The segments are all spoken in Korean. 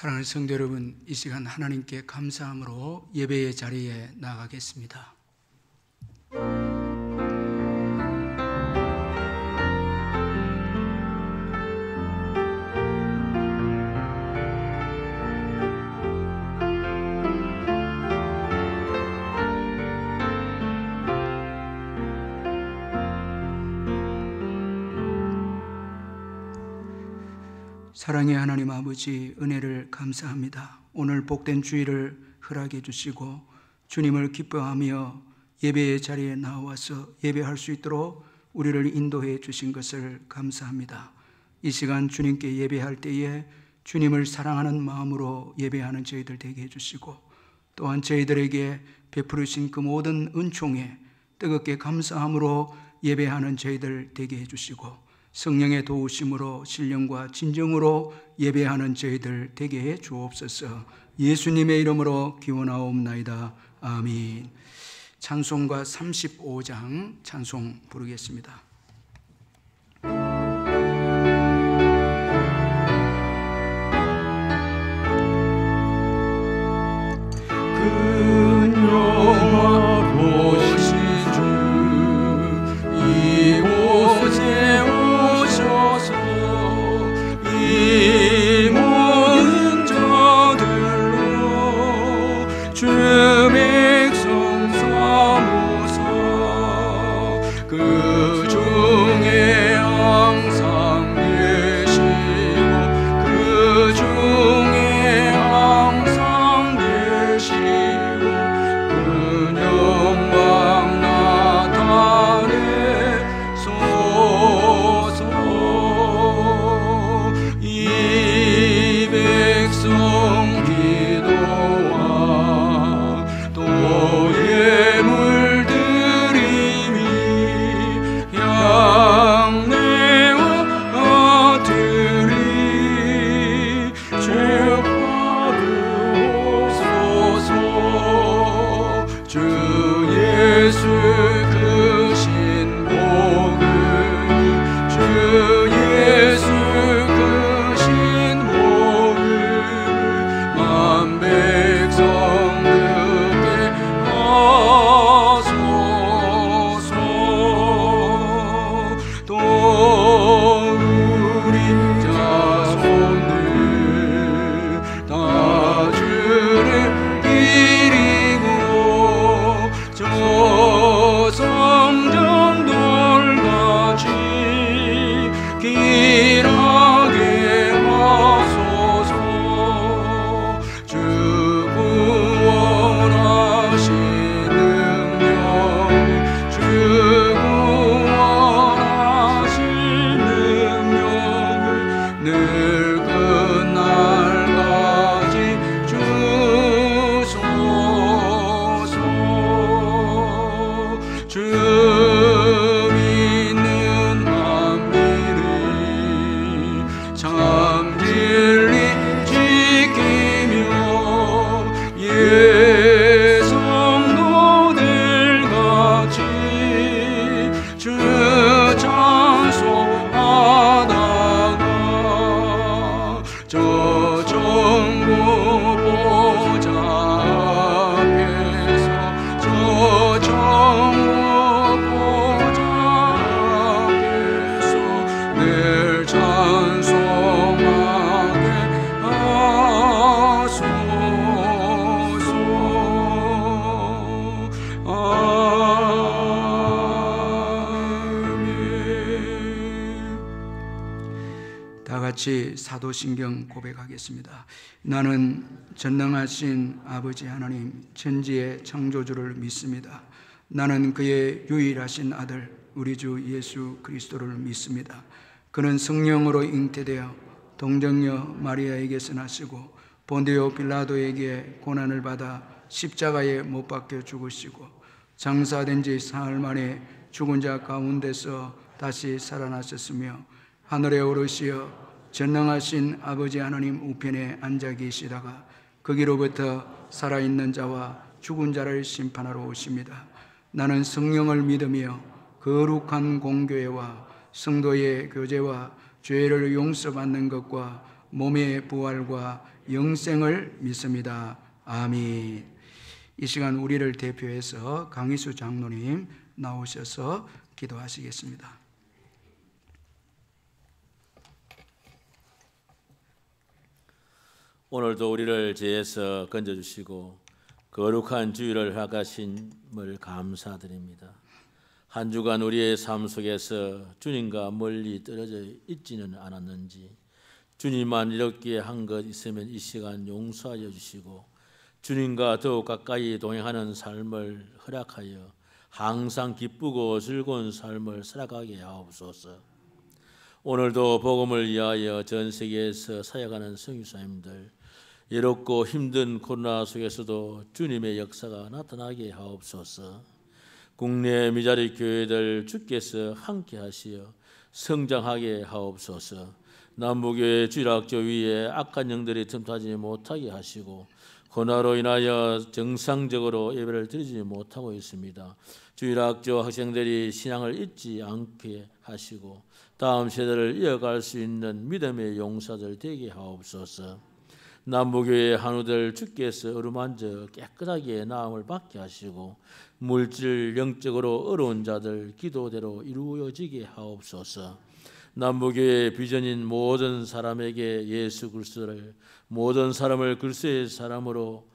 사랑하는 성도 여러분, 이 시간 하나님께 감사함으로 예배의 자리에 나아가겠습니다. 사랑의 하나님 아버지, 은혜를 감사합니다. 오늘 복된 주일을 허락해 주시고 주님을 기뻐하며 예배의 자리에 나와서 예배할 수 있도록 우리를 인도해 주신 것을 감사합니다. 이 시간 주님께 예배할 때에 주님을 사랑하는 마음으로 예배하는 저희들 되게 해주시고, 또한 저희들에게 베푸르신 그 모든 은총에 뜨겁게 감사함으로 예배하는 저희들 되게 해주시고, 성령의 도우심으로 신령과 진정으로 예배하는 저희들 되게 해 주옵소서. 예수님의 이름으로 기원하옵나이다. 아멘. 찬송가 35장 찬송 부르겠습니다. 같이 사도신경 고백하겠습니다. 나는 전능하신 아버지 하나님 천지의 창조주를 믿습니다. 나는 그의 유일하신 아들 우리 주 예수 그리스도를 믿습니다. 그는 성령으로 잉태되어 동정녀 마리아에게서 나시고 본디오 빌라도에게 고난을 받아 십자가에 못 박혀 죽으시고 장사된 지 사흘 만에 죽은 자 가운데서 다시 살아나셨으며 하늘에 오르시어 전능하신 아버지 하나님 우편에 앉아 계시다가 거기로부터 살아있는 자와 죽은 자를 심판하러 오십니다. 나는 성령을 믿으며 거룩한 공교회와 성도의 교제와 죄를 용서받는 것과 몸의 부활과 영생을 믿습니다. 아멘. 이 시간 우리를 대표해서 강희수 장로님 나오셔서 기도하시겠습니다. 오늘도 우리를 죄에서 건져주시고 거룩한 주일을 허락하심을 감사드립니다. 한 주간 우리의 삶 속에서 주님과 멀리 떨어져 있지는 않았는지 주님만 이렇게 한 것 있으면 이 시간 용서하여 주시고 주님과 더욱 가까이 동행하는 삶을 허락하여 항상 기쁘고 즐거운 삶을 살아가게 하옵소서. 오늘도 복음을 위하여 전 세계에서 사역하는 선교사님들, 외롭고 힘든 코로나 속에서도 주님의 역사가 나타나게 하옵소서. 국내 미자리 교회들 주께서 함께 하시어 성장하게 하옵소서. 남부교회 주일학교 위에 악한 영들이 틈타지 못하게 하시고 코로나로 인하여 정상적으로 예배를 드리지 못하고 있습니다. 주일학교 학생들이 신앙을 잊지 않게 하시고 다음 세대를 이어갈 수 있는 믿음의 용사들 되게 하옵소서. 남부교회 한우들 주께서 어루만져 깨끗하게 나음을 받게 하시고 물질 영적으로 어려운 자들 기도대로 이루어지게 하옵소서. 남부교회 비전인 모든 사람에게 예수 그리스도를, 모든 사람을 그리스도의 사람으로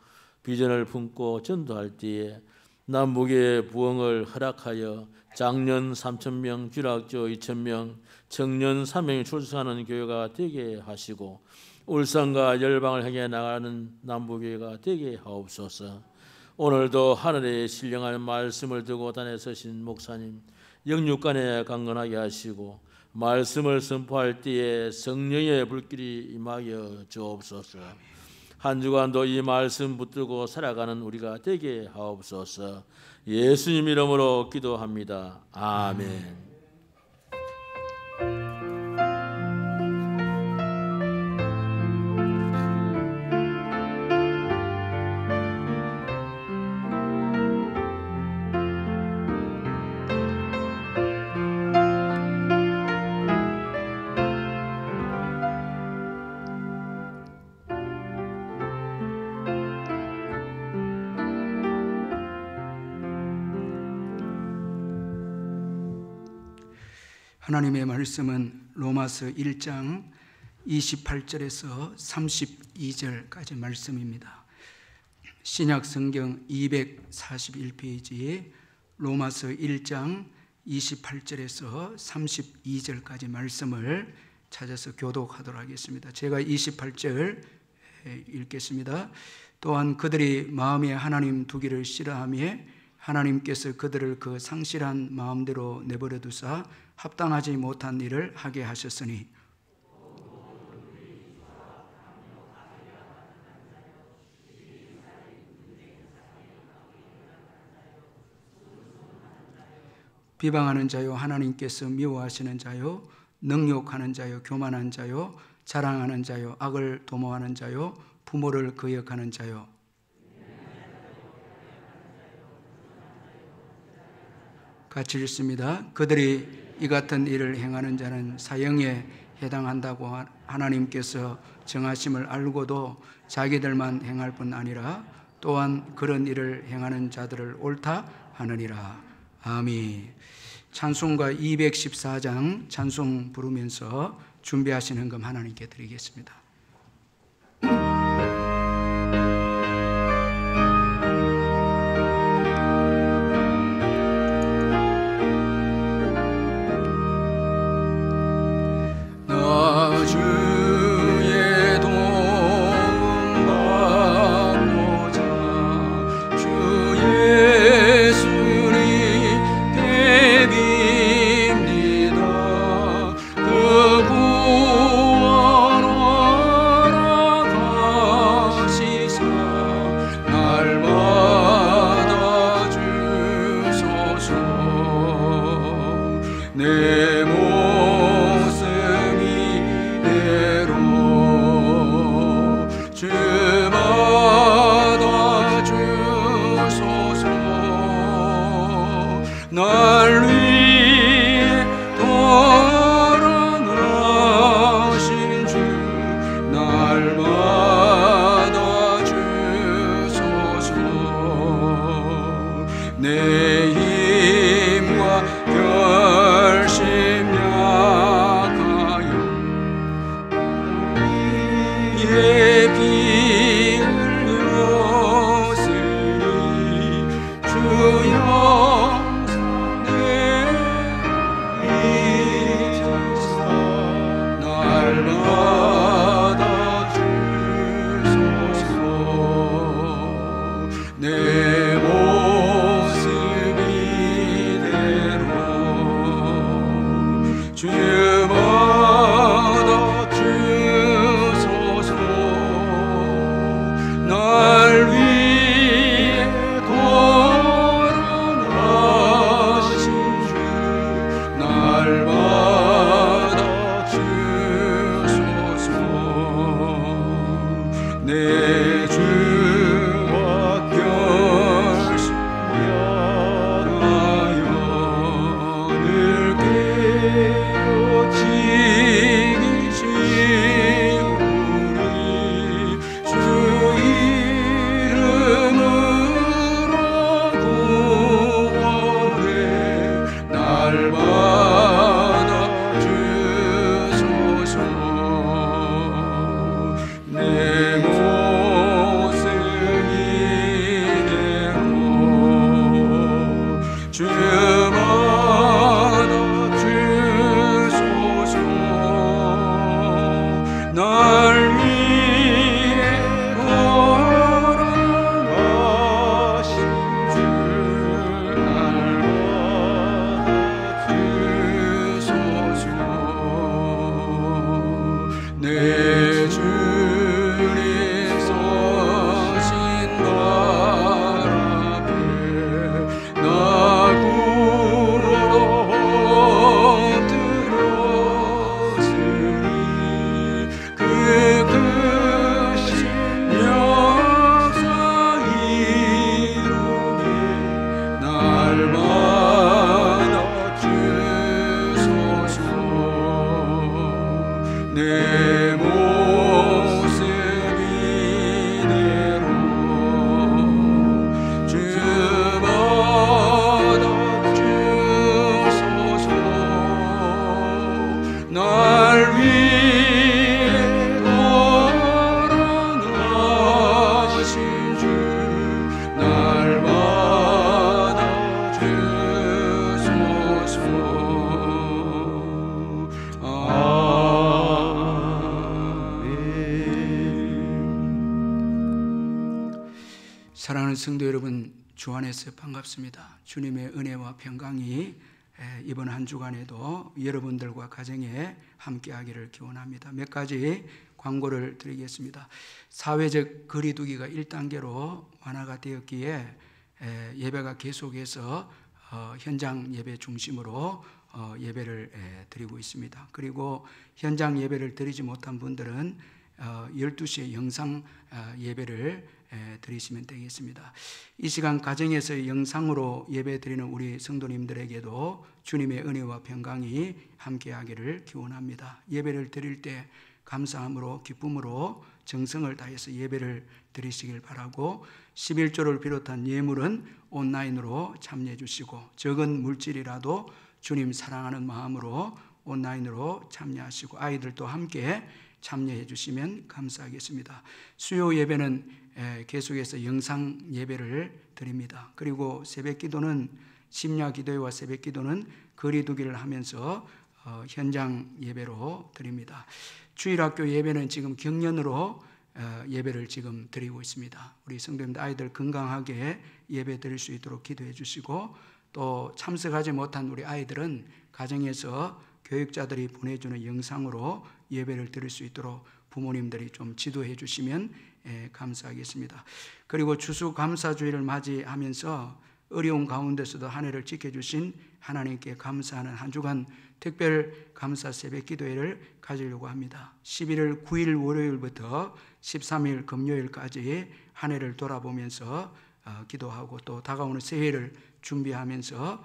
비전을 품고 전도할 때에 남북의 부흥을 허락하여 장년 3,000명, 주일학교 2,000명, 청년 3명이 출석하는 교회가 되게 하시고 울산과 열방을 향해 나가는 남부교회가 되게 하옵소서. 오늘도 하늘에 신령한 말씀을 두고 단에 서신 목사님 영육간에 강건하게 하시고 말씀을 선포할 때에 성령의 불길이 임하여 주옵소서. 한 주간도 이 말씀 붙들고 살아가는 우리가 되게 하옵소서. 예수님 이름으로 기도합니다. 아멘. 하나님의 말씀은 로마서 1장 28절에서 32절까지 말씀입니다. 신약 성경 241페이지에 로마서 1장 28절에서 32절까지 말씀을 찾아서 교독하도록 하겠습니다. 제가 28절 읽겠습니다. 또한 그들이 마음에 하나님 두기를 싫어하며 하나님께서 그들을 그 상실한 마음대로 내버려 두사 합당하지 못한 일을 하게 하셨으니 비방하는 자요 하나님께서 미워하시는 자요 능욕하는 자요 교만한 자요 자랑하는 자요 악을 도모하는 자요 부모를 거역하는 자요 같이 읽습니다. 그들이 이 같은 일을 행하는 자는 사형에 해당한다고 하나님께서 정하심을 알고도 자기들만 행할 뿐 아니라 또한 그런 일을 행하는 자들을 옳다 하느니라. 아멘. 찬송가 214장 찬송 부르면서 준비하신 헌금 하나님께 드리겠습니다. 내 힘과 결심 약하여 예 비 흘렸으니 주 영상에 잊으사 날마다 주소서. 내 모습 이대로 주마다 주소서. 날 위해 돌아가신 주 날마다 주소서. 내 주와 결심하여 늘 깨어지기 쉬우니 주 이름으로 구원해 날마다 주소서. 내 모습 이대로 주마다 주소서. 날 위해 돌아가신 주 날마다 주소서. 내 주님 서신 발 앞에 나 굴러 엎드렸으니 그 크신 역사 이루게 날마다 주소서. 내 모습 이대로 주마다 주소서. 날 위해 돌아가신 주 날마다 주소서. 사랑하는 성도 여러분, 주 안에서 반갑습니다. 주님의 은혜와 평강이 이번 한 주간에도 여러분들과 가정에 함께하기를 기원합니다. 몇 가지 광고를 드리겠습니다. 사회적 거리두기가 1단계로 완화가 되었기에 예배가 계속해서 현장 예배 중심으로 예배를 드리고 있습니다. 그리고 현장 예배를 드리지 못한 분들은 12시에 영상 예배를 드리시면 되겠습니다. 이 시간 가정에서 영상으로 예배 드리는 우리 성도님들에게도 주님의 은혜와 평강이 함께하기를 기원합니다. 예배를 드릴 때 감사함으로 기쁨으로 정성을 다해서 예배를 드리시길 바라고, 11조를 비롯한 예물은 온라인으로 참여해 주시고, 적은 물질이라도 주님 사랑하는 마음으로 온라인으로 참여하시고 아이들도 함께 참여해 주시면 감사하겠습니다. 수요 예배는 계속해서 영상 예배를 드립니다. 그리고 새벽기도는 심야 기도회와 새벽기도는 거리두기를 하면서 현장 예배로 드립니다. 주일학교 예배는 지금 경련으로 예배를 지금 드리고 있습니다. 우리 성도님들 아이들 건강하게 예배 드릴 수 있도록 기도해 주시고, 또 참석하지 못한 우리 아이들은 가정에서 교육자들이 보내주는 영상으로 예배를 드릴 수 있도록 부모님들이 좀 지도해 주시면 감사하겠습니다. 그리고 추수감사주일을 맞이하면서 어려운 가운데서도 한 해를 지켜주신 하나님께 감사하는 한 주간 특별 감사 새벽 기도회를 가지려고 합니다. 11월 9일 월요일부터 13일 금요일까지 한 해를 돌아보면서 기도하고, 또 다가오는 새해를 준비하면서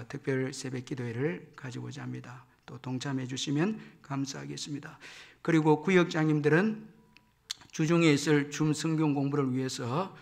특별 새벽 기도회를 가지고자 합니다. 또 동참해 주시면 감사하겠습니다. 그리고 구역장님들은 주중에 있을 줌 성경 공부를 위해서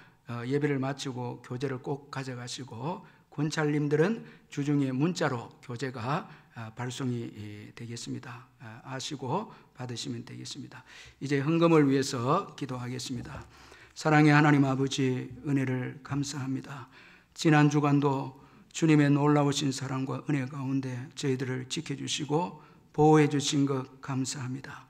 예배를 마치고 교제를 꼭 가져가시고 권찰님들은 주중에 문자로 교제가 발송이 되겠습니다. 아시고 받으시면 되겠습니다. 이제 헌금을 위해서 기도하겠습니다. 사랑의 하나님 아버지, 은혜를 감사합니다. 지난 주간도 주님의 놀라우신 사랑과 은혜 가운데 저희들을 지켜주시고 보호해 주신 것 감사합니다.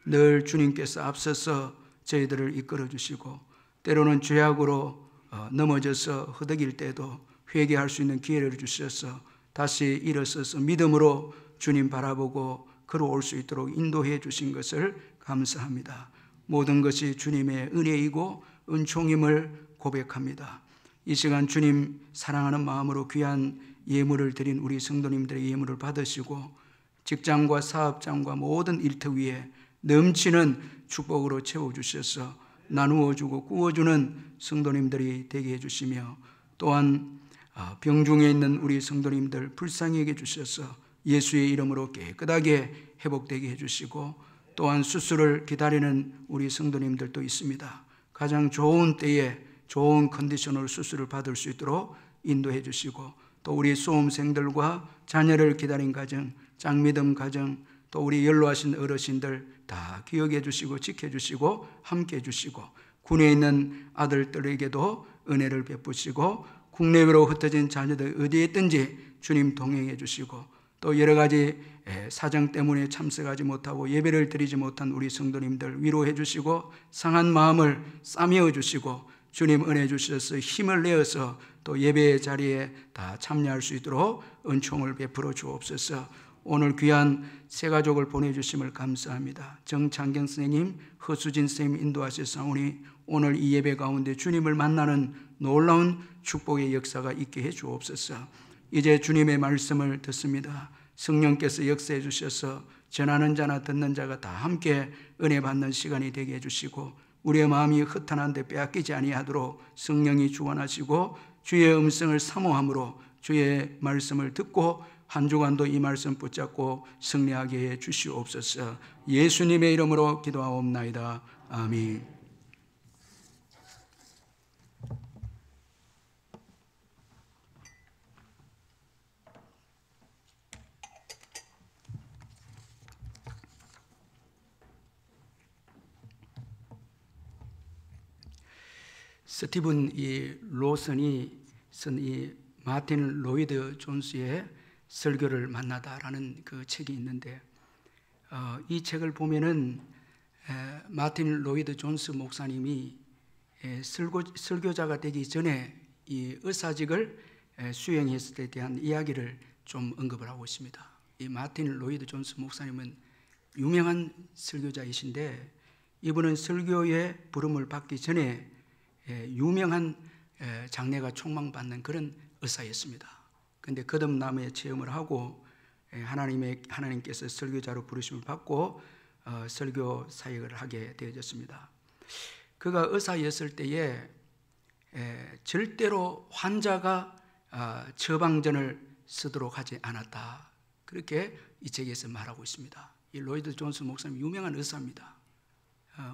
늘 주님께서 앞서서 저희들을 이끌어 주시고 때로는 죄악으로 넘어져서 허덕일 때도 회개할 수 있는 기회를 주셔서 다시 일어서서 믿음으로 주님 바라보고 걸어올 수 있도록 인도해 주신 것을 감사합니다. 모든 것이 주님의 은혜이고 은총임을 고백합니다. 이 시간 주님 사랑하는 마음으로 귀한 예물을 드린 우리 성도님들의 예물을 받으시고 직장과 사업장과 모든 일터 위에 넘치는 축복으로 채워주셔서 나누어주고 구워주는 성도님들이 되게 해주시며 또한 병중에 있는 우리 성도님들 불쌍히 여겨 주셔서 예수의 이름으로 깨끗하게 회복되게 해주시고 또한 수술을 기다리는 우리 성도님들도 있습니다. 가장 좋은 때에 좋은 컨디션으로 수술을 받을 수 있도록 인도해 주시고 또 우리 수험생들과 자녀를 기다린 가정, 짱믿음 가정, 또 우리 연로하신 어르신들 다 기억해 주시고 지켜주시고 함께 해주시고 군에 있는 아들들에게도 은혜를 베푸시고 국내외로 흩어진 자녀들 어디에 있든지 주님 동행해 주시고 또 여러 가지 사정 때문에 참석하지 못하고 예배를 드리지 못한 우리 성도님들 위로해 주시고 상한 마음을 싸매어 주시고 주님 은혜 주셔서 힘을 내어서 또 예배의 자리에 다 참여할 수 있도록 은총을 베풀어 주옵소서. 오늘 귀한 세 가족을 보내주심을 감사합니다. 정창경 선생님, 허수진 선생님 인도하셨사오니 오늘 이 예배 가운데 주님을 만나는 놀라운 축복의 역사가 있게 해 주옵소서. 이제 주님의 말씀을 듣습니다. 성령께서 역사해 주셔서 전하는 자나 듣는 자가 다 함께 은혜 받는 시간이 되게 해주시고 우리의 마음이 흩어난데 빼앗기지 아니하도록 성령이 주관하시고 주의 음성을 사모함으로 주의 말씀을 듣고 한 주간도 이 말씀 붙잡고 승리하게 해 주시옵소서. 예수님의 이름으로 기도하옵나이다. 아멘. 스티븐 로슨이 쓴 이 마틴 로이드 존스의 설교를 만나다라는 그 책이 있는데 이 책을 보면은 마틴 로이드 존스 목사님이 설교자가 되기 전에 이 의사직을 수행했을 때에 대한 이야기를 좀 언급을 하고 있습니다. 이 마틴 로이드 존스 목사님은 유명한 설교자이신데 이분은 설교의 부름을 받기 전에 유명한 장래가 촉망받는 그런 의사였습니다. 그런데 거듭남의 체험을 하고 하나님께서 설교자로 부르심을 받고 설교 사역을 하게 되어졌습니다. 그가 의사였을 때에 절대로 환자가 처방전을 쓰도록 하지 않았다. 그렇게 이 책에서 말하고 있습니다. 이 로이드 존스 목사님 유명한 의사입니다.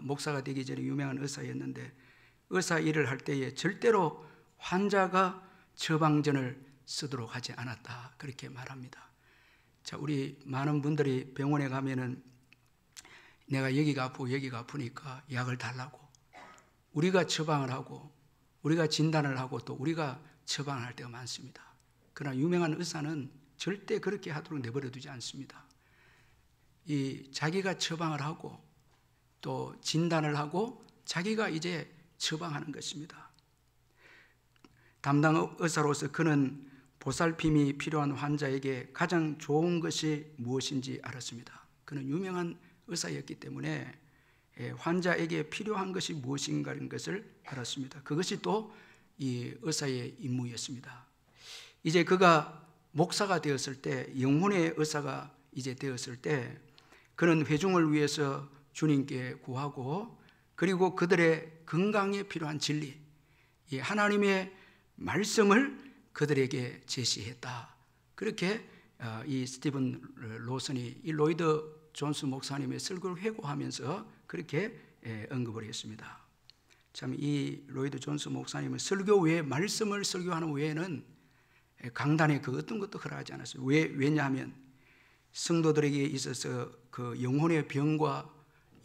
목사가 되기 전에 유명한 의사였는데 의사 일을 할 때에 절대로 환자가 처방전을 쓰도록 하지 않았다. 그렇게 말합니다. 자, 우리 많은 분들이 병원에 가면은 내가 여기가 아프고 여기가 아프니까 약을 달라고 우리가 처방을 하고 우리가 진단을 하고 또 우리가 처방을 할 때가 많습니다. 그러나 유명한 의사는 절대 그렇게 하도록 내버려 두지 않습니다. 이 자기가 처방을 하고 또 진단을 하고 자기가 이제 처방하는 것입니다. 담당 의사로서 그는 보살핌이 필요한 환자에게 가장 좋은 것이 무엇인지 알았습니다. 그는 유명한 의사였기 때문에 환자에게 필요한 것이 무엇인가라는 것을 알았습니다. 그것이 또 이 의사의 임무였습니다. 이제 그가 목사가 되었을 때, 영혼의 의사가 이제 되었을 때 그는 회중을 위해서 주님께 구하고 그리고 그들의 건강에 필요한 진리, 이 하나님의 말씀을 그들에게 제시했다. 그렇게 이 스티븐 로슨이 이 로이드 존스 목사님의 설교를 회고하면서 그렇게 언급을 했습니다. 참 이 로이드 존스 목사님은 설교 외에 말씀을 설교하는 외에는 강단에 그 어떤 것도 허락하지 않았어요. 왜냐하면 성도들에게 있어서 그 영혼의 병과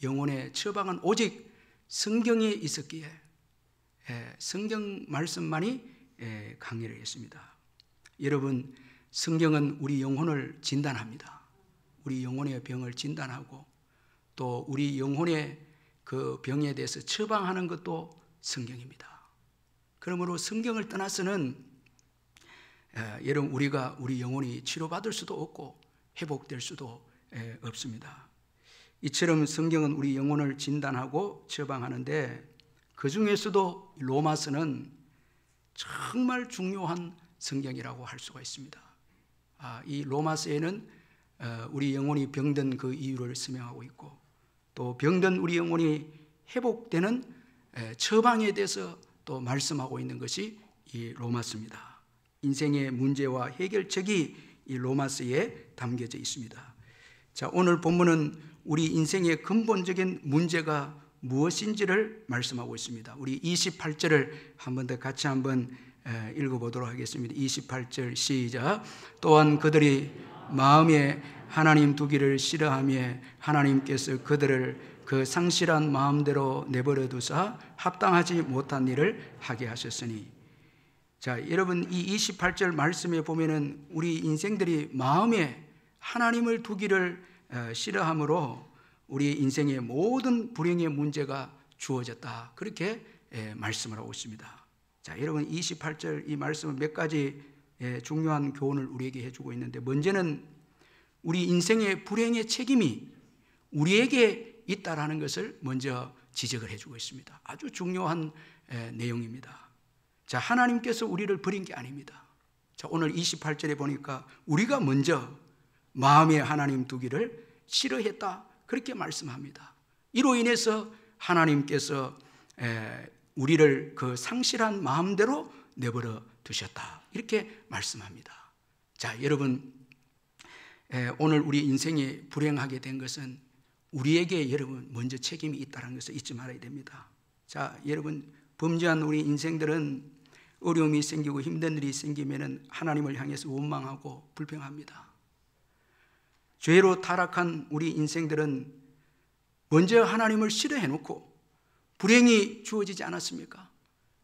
영혼의 처방은 오직 성경에 있었기에 성경 말씀만이 강의를 했습니다. 여러분, 성경은 우리 영혼을 진단합니다. 우리 영혼의 병을 진단하고 또 우리 영혼의 그 병에 대해서 처방하는 것도 성경입니다. 그러므로 성경을 떠나서는 여러분, 우리가 우리 영혼이 치료받을 수도 없고 회복될 수도 없습니다. 이처럼 성경은 우리 영혼을 진단하고 처방하는데 그 중에서도 로마서는 정말 중요한 성경이라고 할 수가 있습니다. 이 로마서에는 우리 영혼이 병든 그 이유를 설명하고 있고 또 병든 우리 영혼이 회복되는 처방에 대해서 또 말씀하고 있는 것이 이 로마서입니다. 인생의 문제와 해결책이 이 로마서에 담겨져 있습니다. 자, 오늘 본문은 우리 인생의 근본적인 문제가 무엇인지를 말씀하고 있습니다. 우리 28절을 한 번 더 같이 한번 읽어보도록 하겠습니다. 28절 시작. 또한 그들이 마음에 하나님 두기를 싫어하며 하나님께서 그들을 그 상실한 마음대로 내버려 두사 합당하지 못한 일을 하게 하셨으니. 자, 여러분, 이 28절 말씀에 보면은 우리 인생들이 마음에 하나님을 두기를 싫어함으로 우리 인생의 모든 불행의 문제가 주어졌다, 그렇게 말씀을 하고 있습니다. 자, 여러분, 28절 이 말씀은 몇 가지 중요한 교훈을 우리에게 해주고 있는데, 먼저는 우리 인생의 불행의 책임이 우리에게 있다라는 것을 먼저 지적을 해주고 있습니다. 아주 중요한 내용입니다. 자, 하나님께서 우리를 버린 게 아닙니다. 자, 오늘 28절에 보니까 우리가 먼저 마음에 하나님 두기를 싫어했다, 그렇게 말씀합니다. 이로 인해서 하나님께서 우리를 그 상실한 마음대로 내버려 두셨다, 이렇게 말씀합니다. 자, 여러분, 오늘 우리 인생이 불행하게 된 것은 우리에게 여러분 먼저 책임이 있다는 것을 잊지 말아야 됩니다. 자, 여러분, 범죄한 우리 인생들은 어려움이 생기고 힘든 일이 생기면 하나님을 향해서 원망하고 불평합니다. 죄로 타락한 우리 인생들은 먼저 하나님을 싫어해놓고 불행이 주어지지 않았습니까?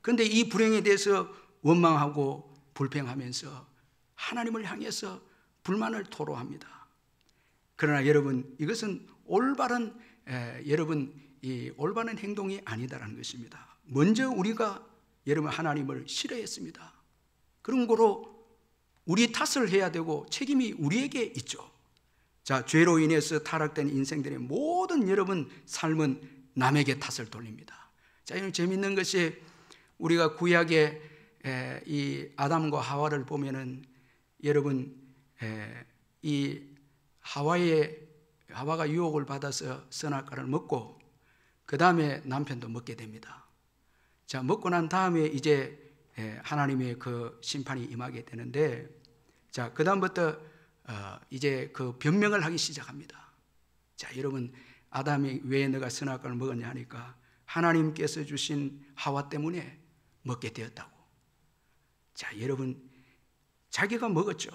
그런데 이 불행에 대해서 원망하고 불평하면서 하나님을 향해서 불만을 토로합니다. 그러나 여러분, 이것은 올바른 이 올바른 행동이 아니다라는 것입니다. 먼저 우리가 여러분 하나님을 싫어했습니다. 그런 거로 우리 탓을 해야 되고 책임이 우리에게 있죠. 자, 죄로 인해서 타락된 인생들의 모든 여러분 삶은 남에게 탓을 돌립니다. 자, 이런 재미있는 것이 우리가 구약의 이 아담과 하와를 보면은 여러분 이 하와가 유혹을 받아서 선악과를 먹고 그 다음에 남편도 먹게 됩니다. 자, 먹고 난 다음에 이제 하나님의 그 심판이 임하게 되는데, 자, 그 다음부터 이제 그 변명을 하기 시작합니다. 자, 여러분, 아담이 왜 너가 선악과를 먹었냐 하니까 하나님께서 주신 하와 때문에 먹게 되었다고. 자, 여러분, 자기가 먹었죠.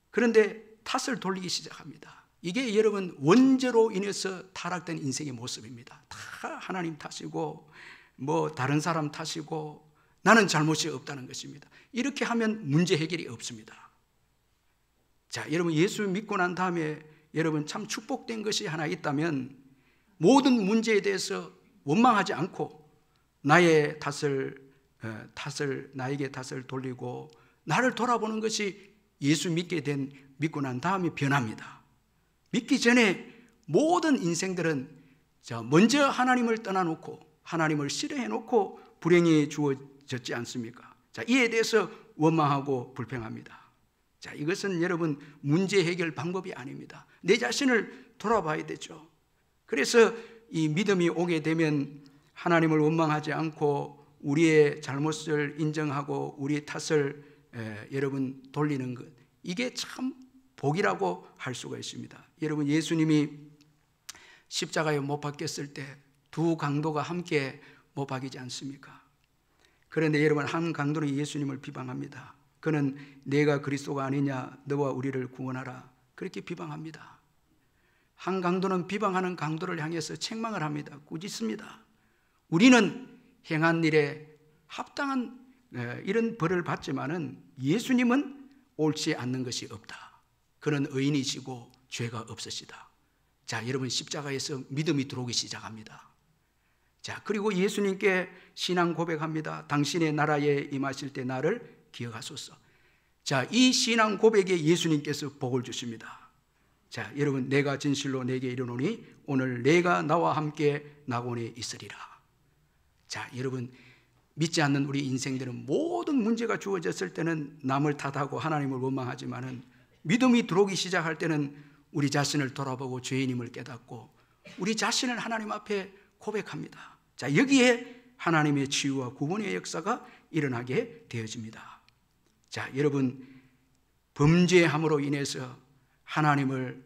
그런데 탓을 돌리기 시작합니다. 이게 여러분 원죄로 인해서 타락된 인생의 모습입니다. 다 하나님 탓이고 뭐 다른 사람 탓이고 나는 잘못이 없다는 것입니다. 이렇게 하면 문제 해결이 없습니다. 자, 여러분, 예수 믿고 난 다음에 여러분 참 축복된 것이 하나 있다면 모든 문제에 대해서 원망하지 않고 나에게 탓을 돌리고 나를 돌아보는 것이 예수 믿고 난 다음에 변합니다. 믿기 전에 모든 인생들은 먼저 하나님을 떠나놓고 하나님을 싫어해놓고 불행이 주어졌지 않습니까? 자, 이에 대해서 원망하고 불평합니다. 자, 이것은 여러분 문제 해결 방법이 아닙니다. 내 자신을 돌아봐야 되죠. 그래서 이 믿음이 오게 되면 하나님을 원망하지 않고 우리의 잘못을 인정하고 우리의 탓을 여러분 돌리는 것, 이게 참 복이라고 할 수가 있습니다. 여러분, 예수님이 십자가에 못 박혔을 때 두 강도가 함께 못 박이지 않습니까? 그런데 여러분, 한 강도는 예수님을 비방합니다. 그는 내가 그리스도가 아니냐, 너와 우리를 구원하라, 그렇게 비방합니다. 한 강도는 비방하는 강도를 향해서 책망을 합니다. 꾸짖습니다. 우리는 행한 일에 합당한 이런 벌을 받지만은 예수님은 옳지 않는 것이 없다. 그는 의인이시고 죄가 없으시다. 자, 여러분, 십자가에서 믿음이 들어오기 시작합니다. 자, 그리고 예수님께 신앙 고백합니다. 당신의 나라에 임하실 때 나를 기억하소서. 자, 이 신앙 고백에 예수님께서 복을 주십니다. 자, 여러분, 내가 진실로 내게 이르노니 오늘 내가 나와 함께 낙원에 있으리라. 자, 여러분, 믿지 않는 우리 인생들은 모든 문제가 주어졌을 때는 남을 탓하고 하나님을 원망하지만은 믿음이 들어오기 시작할 때는 우리 자신을 돌아보고 죄인임을 깨닫고 우리 자신을 하나님 앞에 고백합니다. 자, 여기에 하나님의 치유와 구원의 역사가 일어나게 되어집니다. 자, 여러분, 범죄함으로 인해서 하나님을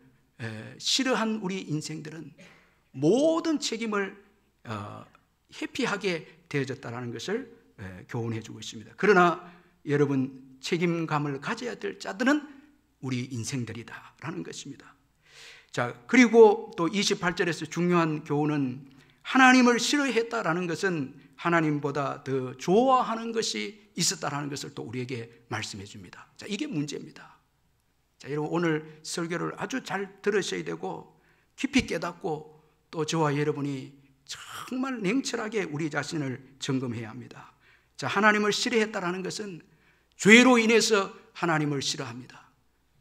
싫어한 우리 인생들은 모든 책임을 회피하게 되어졌다는 것을 교훈해 주고 있습니다. 그러나 여러분, 책임감을 가져야 될 자들은 우리 인생들이다라는 것입니다. 자, 그리고 또 28절에서 중요한 교훈은 하나님을 싫어했다라는 것은 하나님보다 더 좋아하는 것이 있었다라는 것을 또 우리에게 말씀해 줍니다. 자, 이게 문제입니다. 자, 여러분, 오늘 설교를 아주 잘 들으셔야 되고 깊이 깨닫고 또 저와 여러분이 정말 냉철하게 우리 자신을 점검해야 합니다. 자, 하나님을 싫어했다라는 것은 죄로 인해서 하나님을 싫어합니다.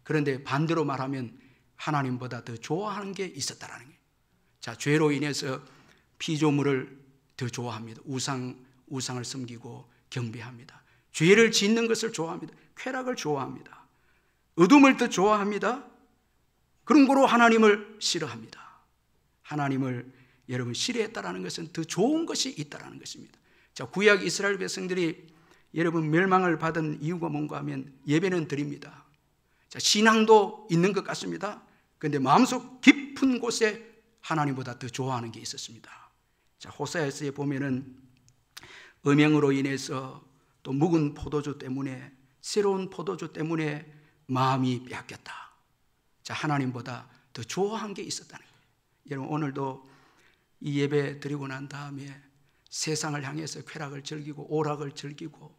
그런데 반대로 말하면 하나님보다 더 좋아하는 게 있었다라는 거예요. 자, 죄로 인해서 피조물을 더 좋아합니다. 우상을 섬기고 경배합니다. 죄를 짓는 것을 좋아합니다. 쾌락을 좋아합니다. 어둠을 더 좋아합니다. 그런 거로 하나님을 싫어합니다. 하나님을 여러분 싫어했다라는 것은 더 좋은 것이 있다라는 것입니다. 자, 구약 이스라엘 백성들이 여러분 멸망을 받은 이유가 뭔가 하면 예배는 드립니다. 자, 신앙도 있는 것 같습니다. 그런데 마음속 깊은 곳에 하나님보다 더 좋아하는 게 있었습니다. 자, 호세아서에 보면은 음행으로 인해서 또 묵은 포도주 때문에, 새로운 포도주 때문에 마음이 빼앗겼다. 자, 하나님보다 더 좋아한 게 있었다는 거예요. 여러분, 오늘도 이 예배 드리고 난 다음에 세상을 향해서 쾌락을 즐기고 오락을 즐기고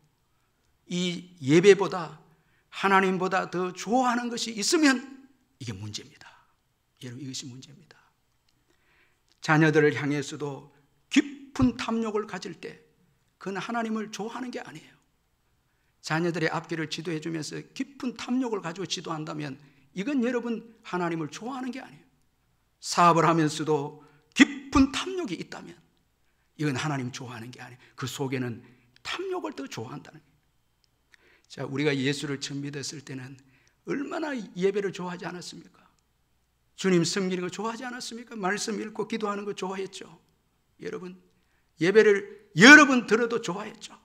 이 예배보다 하나님보다 더 좋아하는 것이 있으면 이게 문제입니다. 여러분, 이것이 문제입니다. 자녀들을 향해서도 깊은 탐욕을 가질 때 그건 하나님을 좋아하는 게 아니에요. 자녀들의 앞길을 지도해 주면서 깊은 탐욕을 가지고 지도한다면 이건 여러분 하나님을 좋아하는 게 아니에요. 사업을 하면서도 깊은 탐욕이 있다면 이건 하나님 좋아하는 게 아니에요. 그 속에는 탐욕을 더 좋아한다는 거예요. 자, 우리가 예수를 처음 믿었을 때는 얼마나 예배를 좋아하지 않았습니까? 주님 섬기는 거 좋아하지 않았습니까? 말씀 읽고 기도하는 거 좋아했죠. 여러분, 예배를 여러 번 들어도 좋아했죠.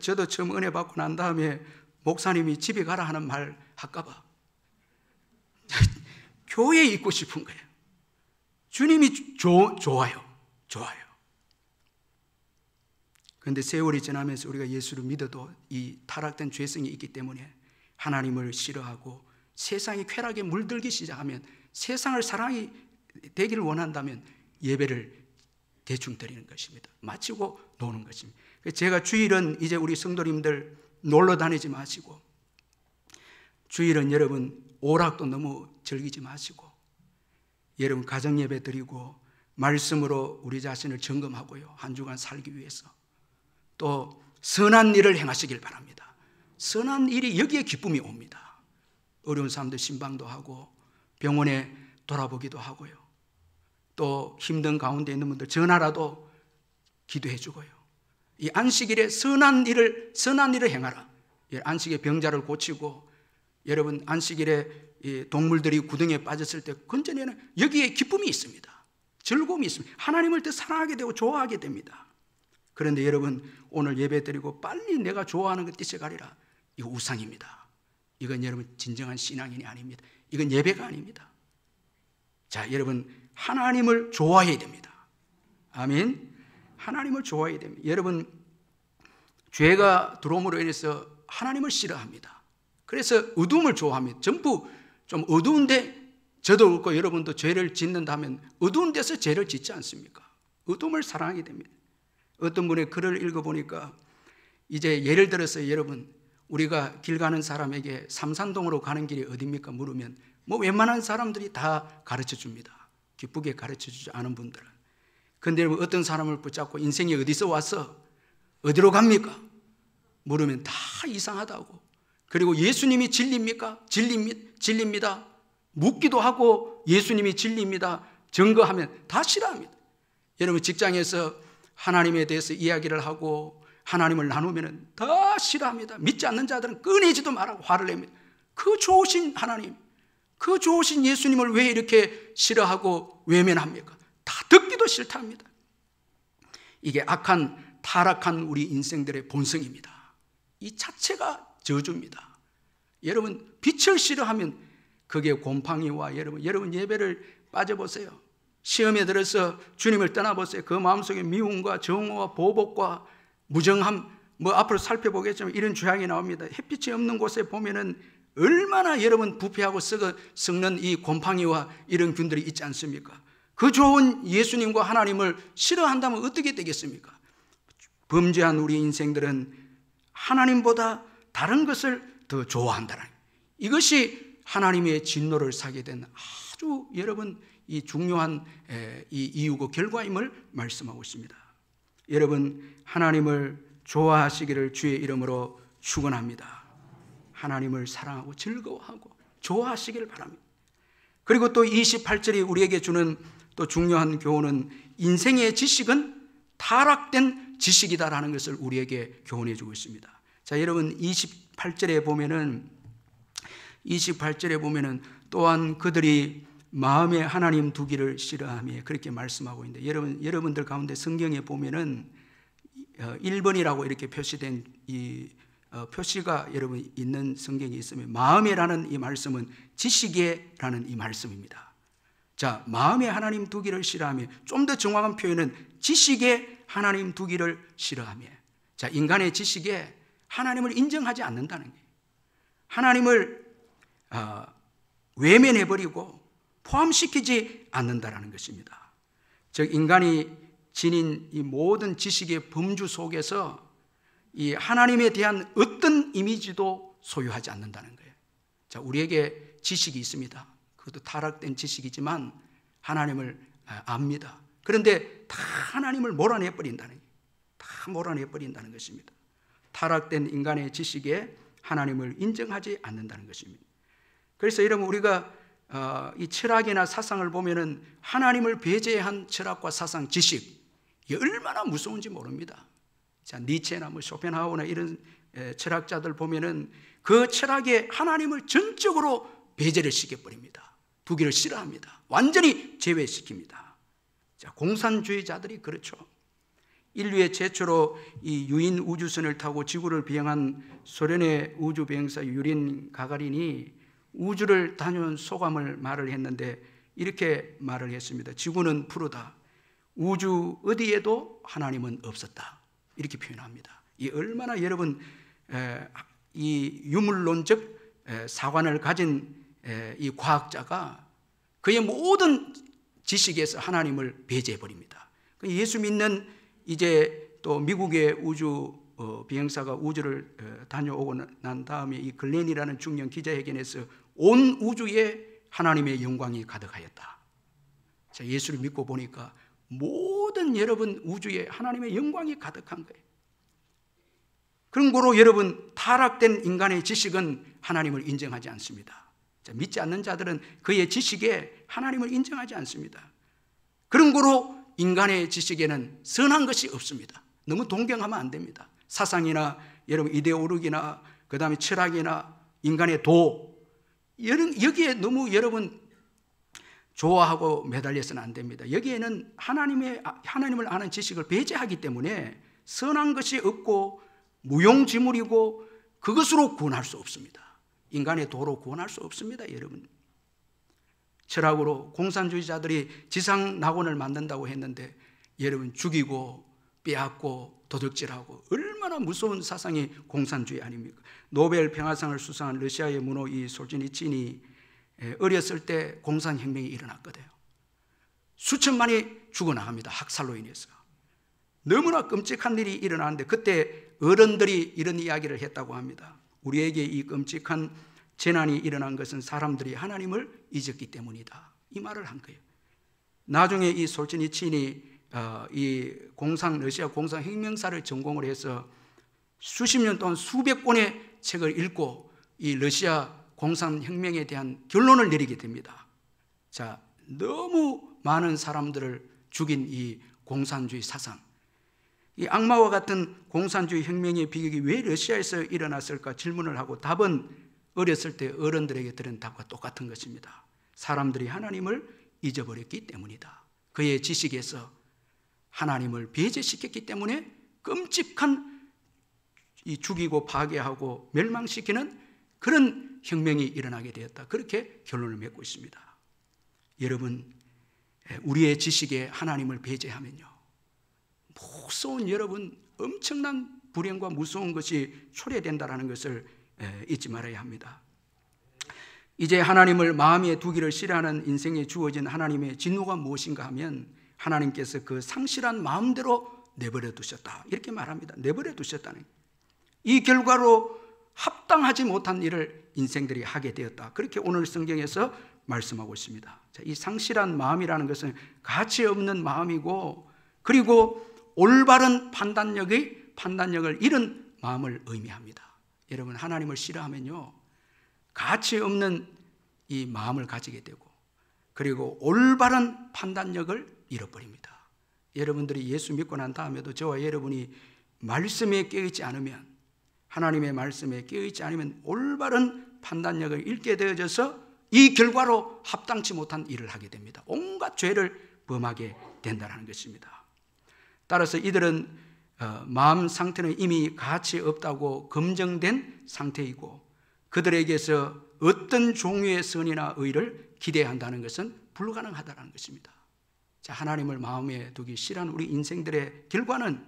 저도 처음 은혜 받고 난 다음에 목사님이 집에 가라 하는 말 할까 봐 교회에 있고 싶은 거예요. 주님이 좋아요. 그런데 세월이 지나면서 우리가 예수를 믿어도 이 타락된 죄성이 있기 때문에 하나님을 싫어하고 세상이 쾌락에 물들기 시작하면, 세상을 사랑이 되기를 원한다면 예배를 대충 드리는 것입니다. 마치고 노는 것입니다. 제가 주일은 이제 우리 성도님들 놀러 다니지 마시고, 주일은 여러분 오락도 너무 즐기지 마시고, 여러분 가정예배 드리고 말씀으로 우리 자신을 점검하고요, 한 주간 살기 위해서 또 선한 일을 행하시길 바랍니다. 선한 일이 여기에 기쁨이 옵니다. 어려운 사람들 신방도 하고 병원에 돌아보기도 하고요, 또 힘든 가운데 있는 분들 전화라도 기도해 주고요, 이 안식일에 선한 일을 행하라. 안식일에 병자를 고치고, 여러분 안식일에 동물들이 구덩이에 빠졌을 때 건져내는 여기에 기쁨이 있습니다. 즐거움이 있습니다. 하나님을 더 사랑하게 되고 좋아하게 됩니다. 그런데 여러분 오늘 예배 드리고 빨리 내가 좋아하는 것 뛰쳐가리라, 이거 우상입니다. 이건 여러분 진정한 신앙인이 아닙니다. 이건 예배가 아닙니다. 자, 여러분 하나님을 좋아해야 됩니다. 아멘. 하나님을 좋아해야 됩니다. 여러분, 죄가 들어옴으로 인해서 하나님을 싫어합니다. 그래서 어두움을 좋아합니다. 전부 좀 어두운데, 저도 그렇고 여러분도 죄를 짓는다면 어두운 데서 죄를 짓지 않습니까? 어두움을 사랑하게 됩니다. 어떤 분의 글을 읽어보니까 이제 예를 들어서 여러분, 우리가 길 가는 사람에게 삼산동으로 가는 길이 어디입니까? 물으면 뭐 웬만한 사람들이 다 가르쳐 줍니다. 기쁘게 가르쳐 주지 않은 분들은. 그런데 어떤 사람을 붙잡고 인생이 어디서 왔어? 어디로 갑니까? 물으면 다 이상하다고. 그리고 예수님이 진리입니까? 진리입니다. 묻기도 하고 예수님이 진리입니다. 증거하면 다 싫어합니다. 여러분, 직장에서 하나님에 대해서 이야기를 하고 하나님을 나누면 다 싫어합니다. 믿지 않는 자들은 꺼내지도 말라고 화를 냅니다. 그 좋으신 하나님, 그 좋으신 예수님을 왜 이렇게 싫어하고 외면합니까? 다 듣기도 싫답니다. 이게 악한, 타락한 우리 인생들의 본성입니다. 이 자체가 저주입니다. 여러분, 빛을 싫어하면 그게 곰팡이와 여러분 예배를 빠져보세요. 시험에 들어서 주님을 떠나보세요. 그 마음속에 미움과 정오와 보복과 무정함, 뭐 앞으로 살펴보겠지만 이런 죄악이 나옵니다. 햇빛이 없는 곳에 보면은 얼마나 여러분 부패하고 썩는 이 곰팡이와 이런 균들이 있지 않습니까? 그 좋은 예수님과 하나님을 싫어한다면 어떻게 되겠습니까? 범죄한 우리 인생들은 하나님보다 다른 것을 더 좋아한다는, 이것이 하나님의 진노를 사게 된 아주 여러분 이 중요한 이 이유고 결과임을 말씀하고 있습니다. 여러분, 하나님을 좋아하시기를 주의 이름으로 축원합니다. 하나님을 사랑하고 즐거워하고 좋아하시기를 바랍니다. 그리고 또 28절이 우리에게 주는 또 중요한 교훈은 인생의 지식은 타락된 지식이다라는 것을 우리에게 교훈해 주고 있습니다. 자, 여러분 28절에 보면은 또한 그들이 마음에 하나님 두기를 싫어하며 그렇게 말씀하고 있는데, 여러분들 가운데 성경에 보면은 1번이라고 이렇게 표시된 이 표시가 여러분 있는 성경이 있으면 마음에라는 이 말씀은 지식에라는 이 말씀입니다. 자, 마음에 하나님 두기를 싫어하며, 좀 더 정확한 표현은 지식에 하나님 두기를 싫어하며. 자, 인간의 지식에 하나님을 인정하지 않는다는 거예요. 하나님을 외면해버리고 포함시키지 않는다라는 것입니다. 즉, 인간이 지닌 이 모든 지식의 범주 속에서 이 하나님에 대한 어떤 이미지도 소유하지 않는다는 거예요. 자, 우리에게 지식이 있습니다. 그것도 타락된 지식이지만 하나님을 압니다. 그런데 다 하나님을 몰아내버린다는 거예요. 다 몰아내버린다는 것입니다. 타락된 인간의 지식에 하나님을 인정하지 않는다는 것입니다. 그래서 여러분, 우리가 이 철학이나 사상을 보면은 하나님을 배제한 철학과 사상, 지식, 이게 얼마나 무서운지 모릅니다. 자, 니체나 뭐 쇼펜하우어나 이런 철학자들 보면은 그 철학에 하나님을 전적으로 배제를 시켜버립니다. 두기를 싫어합니다. 완전히 제외시킵니다. 자, 공산주의자들이 그렇죠. 인류의 최초로 이 유인 우주선을 타고 지구를 비행한 소련의 우주 비행사 유린 가가린이 우주를 다녀온 소감을 말을 했는데 이렇게 말을 했습니다. 지구는 푸르다. 우주 어디에도 하나님은 없었다. 이렇게 표현합니다. 이 얼마나 여러분 이 유물론적 사관을 가진 이 과학자가 그의 모든 지식에서 하나님을 배제해버립니다. 예수 믿는 이제 또 미국의 우주 비행사가 우주를 다녀오고 난 다음에 이 글렌이라는 중년 기자회견에서 온 우주에 하나님의 영광이 가득하였다. 자, 예수를 믿고 보니까 모든 여러분 우주에 하나님의 영광이 가득한 거예요. 그런 거로 여러분, 타락된 인간의 지식은 하나님을 인정하지 않습니다. 자, 믿지 않는 자들은 그의 지식에 하나님을 인정하지 않습니다. 그런 거로 인간의 지식에는 선한 것이 없습니다. 너무 동경하면 안 됩니다. 사상이나 여러분 이데올로기나 그 다음에 철학이나 인간의 도, 여기에 너무 여러분 좋아하고 매달려서는 안 됩니다. 여기에는 하나님을 아는 지식을 배제하기 때문에 선한 것이 없고 무용지물이고 그것으로 구원할 수 없습니다. 인간의 도로 구원할 수 없습니다. 여러분, 철학으로 공산주의자들이 지상 낙원을 만든다고 했는데 여러분 죽이고 빼앗고 도둑질하고 얼마나 무서운 사상이 공산주의 아닙니까? 노벨 평화상을 수상한 러시아의 문호 이 솔제니친이 어렸을 때 공산혁명이 일어났거든요. 수천만이 죽어나갑니다. 학살로 인해서. 너무나 끔찍한 일이 일어나는데 그때 어른들이 이런 이야기를 했다고 합니다. 우리에게 이 끔찍한 재난이 일어난 것은 사람들이 하나님을 잊었기 때문이다. 이 말을 한 거예요. 나중에 이 솔제니친이 이 러시아 공산혁명사를 전공을 해서 수십 년 동안 수백 권의 책을 읽고 이 러시아 공산혁명에 대한 결론을 내리게 됩니다. 자, 너무 많은 사람들을 죽인 이 공산주의 사상, 이 악마와 같은 공산주의 혁명의 비극이 왜 러시아에서 일어났을까 질문을 하고 답은 어렸을 때 어른들에게 들은 답과 똑같은 것입니다. 사람들이 하나님을 잊어버렸기 때문이다. 그의 지식에서 하나님을 배제시켰기 때문에 끔찍한 이 죽이고 파괴하고 멸망시키는 그런 혁명이 일어나게 되었다. 그렇게 결론을 맺고 있습니다. 여러분, 우리의 지식에 하나님을 배제하면요, 무서운 여러분 엄청난 불행과 무서운 것이 초래된다는 것을 잊지 말아야 합니다. 이제 하나님을 마음에 두기를 싫어하는 인생에 주어진 하나님의 진노가 무엇인가 하면 하나님께서 그 상실한 마음대로 내버려 두셨다, 이렇게 말합니다. 내버려 두셨다는, 이 결과로 합당하지 못한 일을 인생들이 하게 되었다, 그렇게 오늘 성경에서 말씀하고 있습니다. 자, 이 상실한 마음이라는 것은 가치 없는 마음이고, 그리고 올바른 판단력을 잃은 마음을 의미합니다. 여러분, 하나님을 싫어하면요, 가치 없는 이 마음을 가지게 되고, 그리고 올바른 판단력을 잃어버립니다. 여러분들이 예수 믿고 난 다음에도 저와 여러분이 말씀에 깨어있지 않으면, 하나님의 말씀에 깨어있지 않으면 올바른 판단력을 잃게 되어져서 이 결과로 합당치 못한 일을 하게 됩니다. 온갖 죄를 범하게 된다는 것입니다. 따라서 이들은 마음 상태는 이미 가치 없다고 검증된 상태이고, 그들에게서 어떤 종류의 선이나 의를 기대한다는 것은 불가능하다는 것입니다. 자, 하나님을 마음에 두기 싫어하는 우리 인생들의 결과는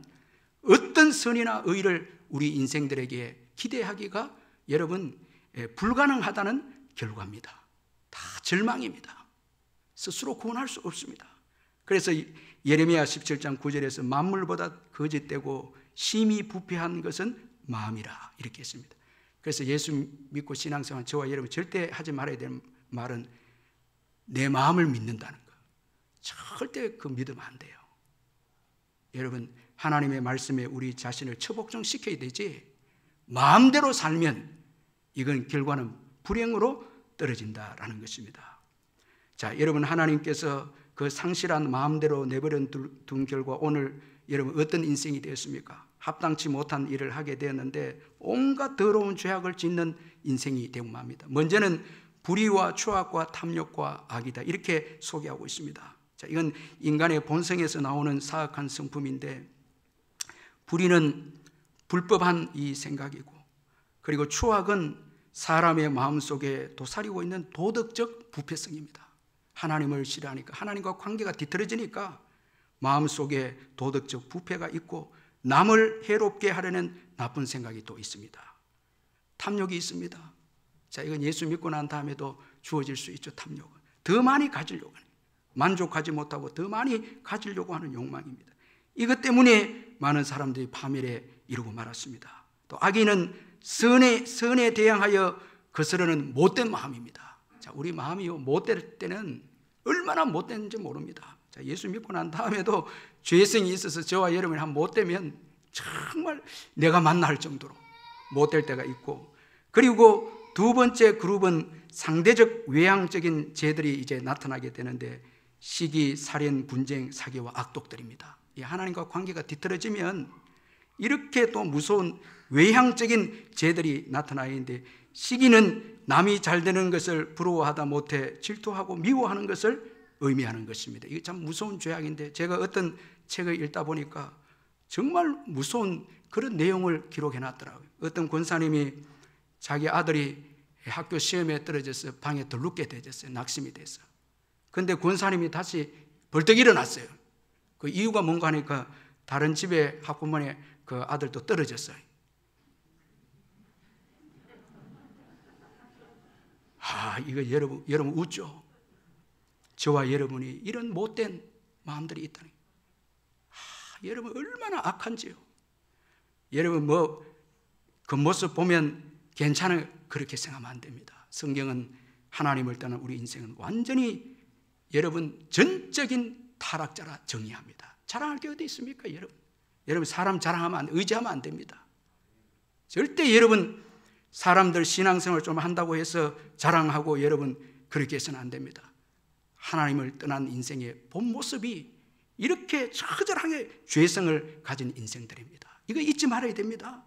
어떤 선이나 의를 우리 인생들에게 기대하기가 여러분 불가능하다는 결과입니다. 다 절망입니다. 스스로 구원할 수 없습니다. 그래서 예레미야 17장 9절에서 만물보다 거짓되고 심히 부패한 것은 마음이라, 이렇게 했습니다. 그래서 예수 믿고 신앙생활 저와 여러분 절대 하지 말아야 될 말은 내 마음을 믿는다는 거. 절대 그 믿으면 안 돼요. 여러분, 하나님의 말씀에 우리 자신을 처복종시켜야 되지, 마음대로 살면 이건 결과는 불행으로 떨어진다라는 것입니다. 자, 여러분, 하나님께서 그 상실한 마음대로 내버려 둔 결과 오늘 여러분 어떤 인생이 되었습니까? 합당치 못한 일을 하게 되었는데 온갖 더러운 죄악을 짓는 인생이 되고 맙니다. 먼저는 불의와 추악과 탐욕과 악이다, 이렇게 소개하고 있습니다. 자, 이건 인간의 본성에서 나오는 사악한 성품인데, 불의는 불법한 이 생각이고, 그리고 추악은 사람의 마음속에 도사리고 있는 도덕적 부패성입니다. 하나님을 싫어하니까, 하나님과 관계가 뒤틀어지니까 마음속에 도덕적 부패가 있고 남을 해롭게 하려는 나쁜 생각이 또 있습니다. 탐욕이 있습니다. 자, 이건 예수 믿고 난 다음에도 주어질 수 있죠. 탐욕은 더 많이 가지려고 하는, 만족하지 못하고 더 많이 가지려고 하는 욕망입니다. 이것 때문에 많은 사람들이 파멸에 이르고 말았습니다. 또 악인은 선에 대항하여 거스르는 못된 마음입니다. 자, 우리 마음이요, 못될 때는 얼마나 못됐는지 모릅니다. 자, 예수 믿고 난 다음에도 죄성이 있어서 저와 여러분이 한 못되면 정말 내가 만날 정도로 못될 때가 있고, 그리고 두 번째 그룹은 상대적 외향적인 죄들이 이제 나타나게 되는데, 시기, 살인, 분쟁, 사기와 악독들입니다. 이 하나님과 관계가 뒤틀어지면 이렇게 또 무서운 외향적인 죄들이 나타나 있는데, 시기는 남이 잘 되는 것을 부러워하다 못해 질투하고 미워하는 것을 의미하는 것입니다. 이게 참 무서운 죄악인데, 제가 어떤 책을 읽다 보니까 정말 무서운 그런 내용을 기록해 놨더라고요. 어떤 권사님이 자기 아들이 학교 시험에 떨어져서 방에 덜눕게 되었어요. 낙심이 돼서. 그런데 권사님이 다시 벌떡 일어났어요. 그 이유가 뭔가 하니까 다른 집에 학부모의 그 아들도 떨어졌어요. 이거 여러분 웃죠? 저와 여러분이 이런 못된 마음들이 있다니. 여러분 얼마나 악한지요. 여러분 겉모습 보면 괜찮아요. 그렇게 생각하면 안 됩니다. 성경은 하나님을 떠난 우리 인생은 완전히 여러분 전적인 타락자라 정의합니다. 자랑할 게 어디 있습니까, 여러분? 여러분 사람 자랑하면 의지하면 안 됩니다. 절대 여러분 사람들 신앙생활 좀 한다고 해서 자랑하고 여러분 그렇게 해서는 안 됩니다. 하나님을 떠난 인생의 본 모습이 이렇게 처절하게 죄성을 가진 인생들입니다. 이거 잊지 말아야 됩니다.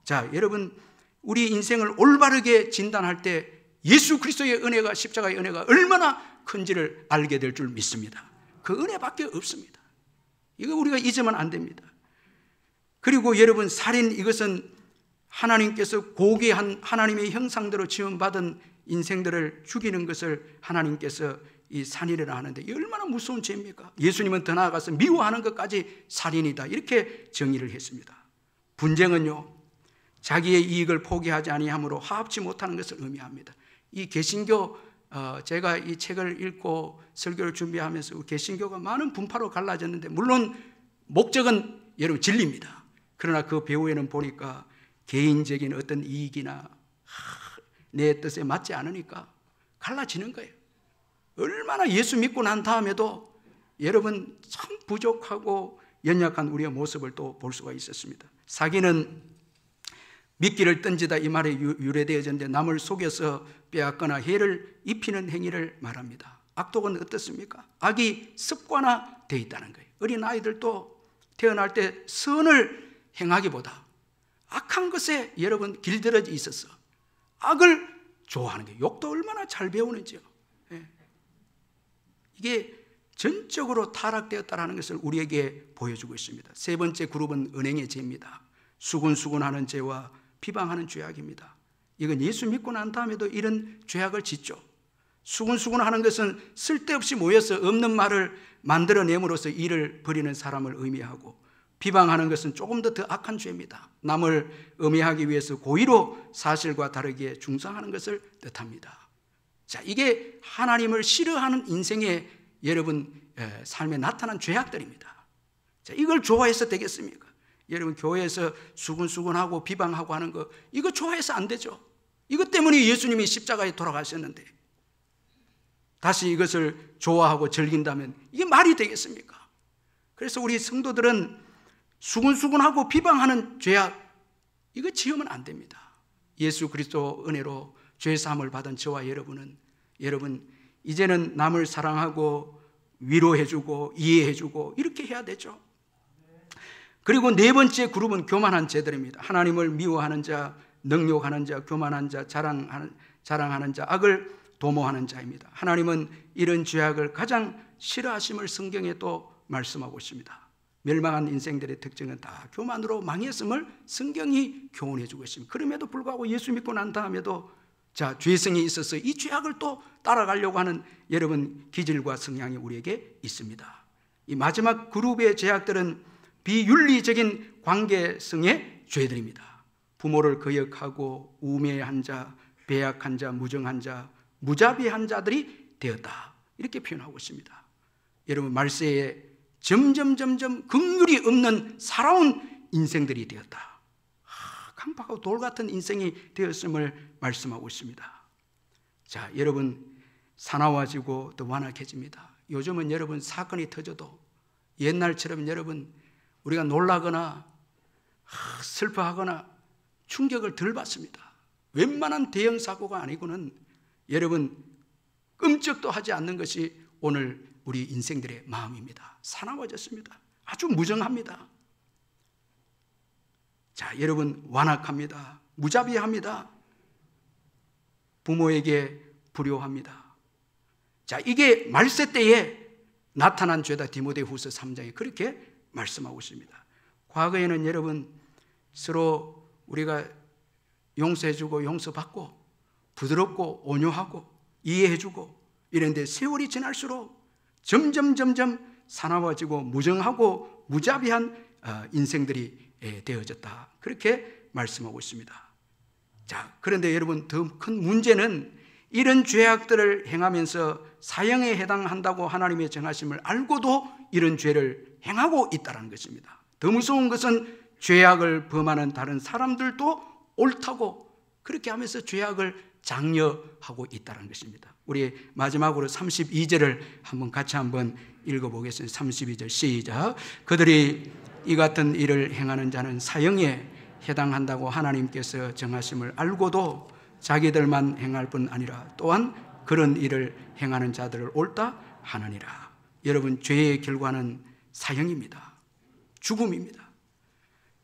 자, 여러분 우리 인생을 올바르게 진단할 때 예수 그리스도의 은혜가, 십자가의 은혜가 얼마나 큰지를 알게 될 줄 믿습니다. 그 은혜밖에 없습니다. 이거 우리가 잊으면 안 됩니다. 그리고 여러분 살인, 이것은 하나님께서 고귀한 하나님의 형상대로 지음받은 인생들을 죽이는 것을 하나님께서 이 살인이라 하는데 이 얼마나 무서운 죄입니까? 예수님은 더 나아가서 미워하는 것까지 살인이다 이렇게 정의를 했습니다. 분쟁은요, 자기의 이익을 포기하지 아니함으로 화합치 못하는 것을 의미합니다. 이 개신교, 제가 이 책을 읽고 설교를 준비하면서 개신교가 많은 분파로 갈라졌는데 물론 목적은 여러분 진리입니다. 그러나 그 배후에는 보니까 개인적인 어떤 이익이나 내 뜻에 맞지 않으니까 갈라지는 거예요. 얼마나 예수 믿고 난 다음에도 여러분 참 부족하고 연약한 우리의 모습을 또 볼 수가 있었습니다. 사기는 미끼를 던지다 이 말에 유래되어졌는데 남을 속여서 빼앗거나 해를 입히는 행위를 말합니다. 악독은 어떻습니까? 악이 습관화되어 있다는 거예요. 어린아이들도 태어날 때 선을 행하기보다 악한 것에 여러분 길들여져 있어서 악을 좋아하는 거예요. 욕도 얼마나 잘 배우는지요. 이게 전적으로 타락되었다는 것을 우리에게 보여주고 있습니다. 세 번째 그룹은 은행의 죄입니다. 수군수군하는 죄와 비방하는 죄악입니다. 이건 예수 믿고 난 다음에도 이런 죄악을 짓죠. 수군수군하는 것은 쓸데없이 모여서 없는 말을 만들어냄으로써 일을 벌이는 사람을 의미하고, 비방하는 것은 조금 더 악한 죄입니다. 남을 음해하기 위해서 고의로 사실과 다르게 중상하는 것을 뜻합니다. 자, 이게 하나님을 싫어하는 인생의 여러분 삶에 나타난 죄악들입니다. 자, 이걸 좋아해서 되겠습니까? 여러분 교회에서 수군수군하고 비방하고 하는 거 이거 좋아해서 안 되죠. 이것 때문에 예수님이 십자가에 돌아가셨는데 다시 이것을 좋아하고 즐긴다면 이게 말이 되겠습니까? 그래서 우리 성도들은 수군수군하고 비방하는 죄악 이거 지으면 안 됩니다. 예수 그리스도 은혜로 죄사함을 받은 저와 여러분은 이제는 남을 사랑하고 위로해주고 이해해주고 이렇게 해야 되죠. 그리고 네 번째 그룹은 교만한 죄들입니다. 하나님을 미워하는 자, 능욕하는 자, 교만한 자, 자랑하는 자, 악을 도모하는 자입니다. 하나님은 이런 죄악을 가장 싫어하심을 성경에 또 말씀하고 있습니다. 멸망한 인생들의 특징은 다 교만으로 망했음을 성경이 교훈해주고 있습니다. 그럼에도 불구하고 예수 믿고 난 다음에도 죄성이 있어서 이 죄악을 또 따라가려고 하는 여러분 기질과 성향이 우리에게 있습니다. 이 마지막 그룹의 죄악들은 비윤리적인 관계성의 죄들입니다. 부모를 거역하고 우매한 자, 배약한 자, 무정한 자, 무자비한 자들이 되었다 이렇게 표현하고 있습니다. 여러분 말세에 점점 긍휼이 없는 살아온 인생들이 되었다. 강박하고 돌 같은 인생이 되었음을 말씀하고 있습니다. 자, 여러분 사나워지고 또 완악해집니다. 요즘은 여러분 사건이 터져도 옛날처럼 여러분 우리가 놀라거나 슬퍼하거나 충격을 덜 받습니다. 웬만한 대형 사고가 아니고는 여러분 끔찍도 하지 않는 것이 오늘 우리 인생들의 마음입니다. 사나워졌습니다. 아주 무정합니다. 자, 여러분 완악합니다. 무자비합니다. 부모에게 불효합니다. 자, 이게 말세 때에 나타난 죄다. 디모데후서 3장에 그렇게 말씀하고 있습니다. 과거에는 여러분 서로 우리가 용서해주고 용서받고 부드럽고 온유하고 이해해주고 이런데 세월이 지날수록 점점 사나워지고 무정하고 무자비한 인생들이 되어졌다. 그렇게 말씀하고 있습니다. 자, 그런데 여러분, 더 큰 문제는 이런 죄악들을 행하면서 사형에 해당한다고 하나님의 정하심을 알고도 이런 죄를 행하고 있다는 것입니다. 더 무서운 것은 죄악을 범하는 다른 사람들도 옳다고 그렇게 하면서 죄악을 장려하고 있다는 것입니다. 우리 마지막으로 32절을 같이 한번 읽어보겠습니다. 32절 시작. 그들이 이 같은 일을 행하는 자는 사형에 해당한다고 하나님께서 정하심을 알고도 자기들만 행할 뿐 아니라 또한 그런 일을 행하는 자들을 옳다 하느니라. 여러분, 죄의 결과는 사형입니다. 죽음입니다.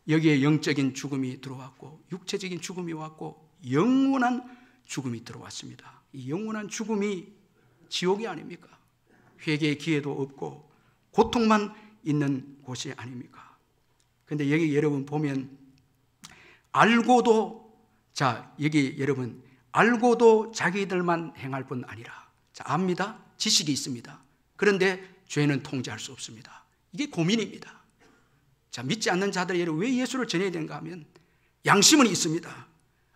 여기에 영적인 죽음이 들어왔고 육체적인 죽음이 왔고 영원한 죽음이 들어왔습니다. 이 영원한 죽음이 지옥이 아닙니까? 회개의 기회도 없고 고통만 있는 곳이 아닙니까? 그런데 여기 여러분 보면 알고도, 자, 여기 여러분, 알고도 자기들만 행할 뿐 아니라, 자, 압니다. 지식이 있습니다. 그런데 죄는 통제할 수 없습니다. 이게 고민입니다. 자, 믿지 않는 자들이 여러분 왜 예수를 전해야 되는가 하면 양심은 있습니다.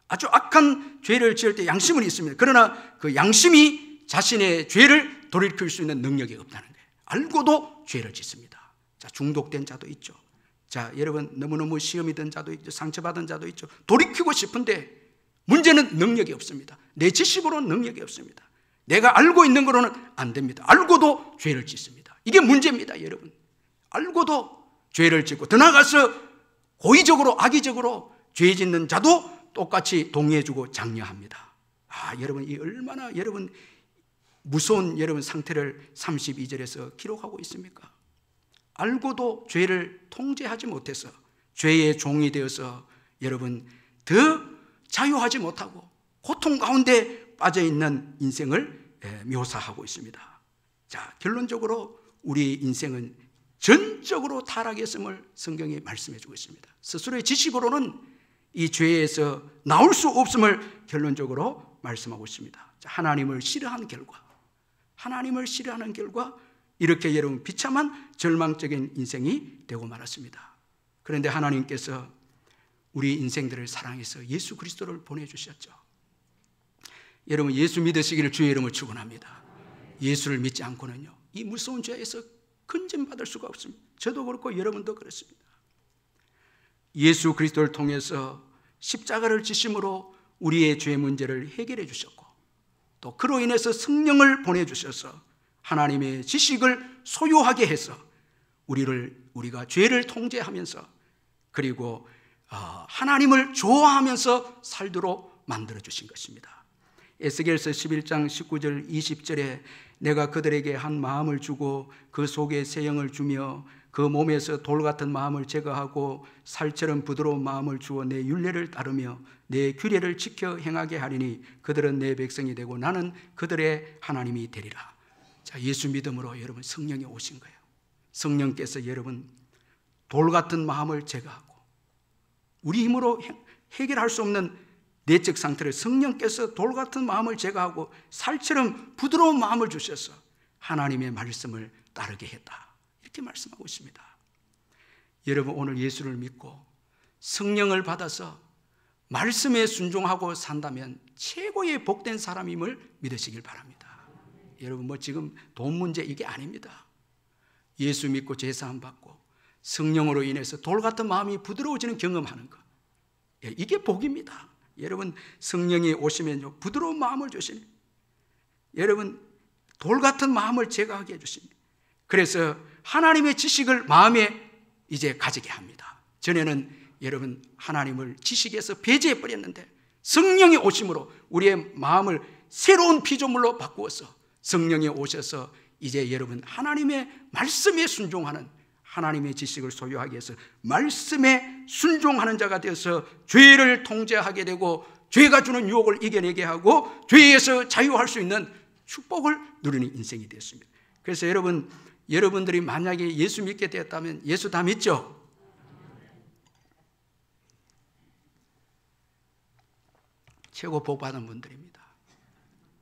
아주 악한 죄를 지을 때 양심은 있습니다. 그러나 그 양심이 자신의 죄를 돌이킬 수 있는 능력이 없다는 거예요. 알고도 죄를 짓습니다. 자, 중독된 자도 있죠. 자, 여러분, 너무너무 시험이 든 자도 있죠. 상처받은 자도 있죠. 돌이키고 싶은데 문제는 능력이 없습니다. 내 지식으로는 능력이 없습니다. 내가 알고 있는 거로는 안 됩니다. 알고도 죄를 짓습니다. 이게 문제입니다, 여러분. 알고도 죄를 짓고 더 나아가서 고의적으로 악의적으로 죄 짓는 자도 똑같이 동의해주고 장려합니다. 여러분, 이 얼마나 여러분 무서운 여러분 상태를 32절에서 기록하고 있습니까? 알고도 죄를 통제하지 못해서 죄의 종이 되어서 여러분 더 자유하지 못하고 고통 가운데 빠져있는 인생을 묘사하고 있습니다. 자, 결론적으로 우리 인생은 전적으로 타락했음을 성경이 말씀해주고 있습니다. 스스로의 지식으로는 이 죄에서 나올 수 없음을 결론적으로 말씀하고 있습니다. 자, 하나님을 싫어하는 결과 이렇게 여러분 비참한 절망적인 인생이 되고 말았습니다. 그런데 하나님께서 우리 인생들을 사랑해서 예수 그리스도를 보내주셨죠. 여러분, 예수 믿으시기를 주의 이름으로 축원합니다. 예수를 믿지 않고는요, 이 무서운 죄에서 건진받을 수가 없습니다. 저도 그렇고 여러분도 그렇습니다. 예수 그리스도를 통해서 십자가를 지심으로 우리의 죄 문제를 해결해 주셨고 또 그로 인해서 성령을 보내주셔서 하나님의 지식을 소유하게 해서 우리가 죄를 통제하면서 그리고 하나님을 좋아하면서 살도록 만들어 주신 것입니다. 에스겔서 11장 19절 20절에 내가 그들에게 한 마음을 주고 그 속에 새 영을 주며 그 몸에서 돌 같은 마음을 제거하고 살처럼 부드러운 마음을 주어 내 율례를 따르며 내 규례를 지켜 행하게 하리니 그들은 내 백성이 되고 나는 그들의 하나님이 되리라. 자, 예수 믿음으로 여러분 성령이 오신 거예요. 성령께서 여러분 돌 같은 마음을 제거하고 우리 힘으로 해결할 수 없는 내적 상태를 성령께서 돌 같은 마음을 제거하고 살처럼 부드러운 마음을 주셔서 하나님의 말씀을 따르게 했다. 이렇게 말씀하고 있습니다. 여러분, 오늘 예수를 믿고 성령을 받아서 말씀에 순종하고 산다면 최고의 복된 사람임을 믿으시길 바랍니다. 여러분, 지금 돈 문제 이게 아닙니다. 예수 믿고 제사함 받고 성령으로 인해서 돌 같은 마음이 부드러워지는 경험하는 것, 이게 복입니다. 여러분, 성령이 오시면요 부드러운 마음을 주십니다. 여러분, 돌 같은 마음을 제거하게 해주십니다. 그래서 하나님의 지식을 마음에 이제 가지게 합니다. 전에는 여러분 하나님을 지식에서 배제해 버렸는데 성령이 오심으로 우리의 마음을 새로운 피조물로 바꾸어서 성령이 오셔서 이제 여러분 하나님의 말씀에 순종하는, 하나님의 지식을 소유하게 해서 말씀에 순종하는 자가 되어서 죄를 통제하게 되고 죄가 주는 유혹을 이겨내게 하고 죄에서 자유할 수 있는 축복을 누리는 인생이 되었습니다. 그래서 여러분들이 만약에 예수 믿게 되었다면, 예수 다 믿죠? 최고 복받은 분들입니다.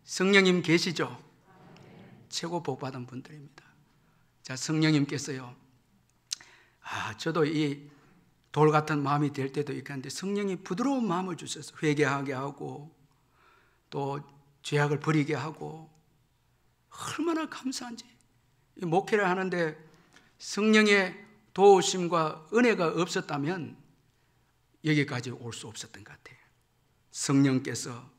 성령님 계시죠? 최고 복받은 분들입니다. 자, 성령님께서요, 저도 이 돌 같은 마음이 될 때도 있는데 성령이 부드러운 마음을 주셔서 회개하게 하고 또 죄악을 버리게 하고, 얼마나 감사한지. 목회를 하는데 성령의 도우심과 은혜가 없었다면 여기까지 올 수 없었던 것 같아요. 성령께서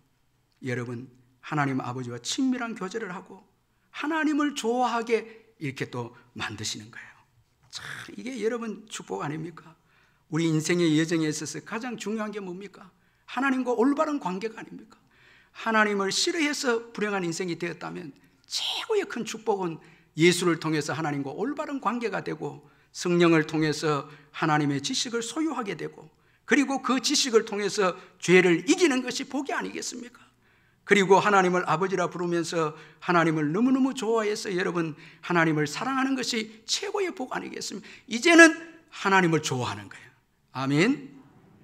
여러분 하나님 아버지와 친밀한 교제를 하고 하나님을 좋아하게 이렇게 또 만드시는 거예요. 참, 이게 여러분 축복 아닙니까? 우리 인생의 여정에 있어서 가장 중요한 게 뭡니까? 하나님과 올바른 관계가 아닙니까? 하나님을 싫어해서 불행한 인생이 되었다면 최고의 큰 축복은 예수를 통해서 하나님과 올바른 관계가 되고, 성령을 통해서 하나님의 지식을 소유하게 되고, 그리고 그 지식을 통해서 죄를 이기는 것이 복이 아니겠습니까? 그리고 하나님을 아버지라 부르면서 하나님을 너무너무 좋아해서 여러분 하나님을 사랑하는 것이 최고의 복 아니겠습니까? 이제는 하나님을 좋아하는 거예요. 아멘.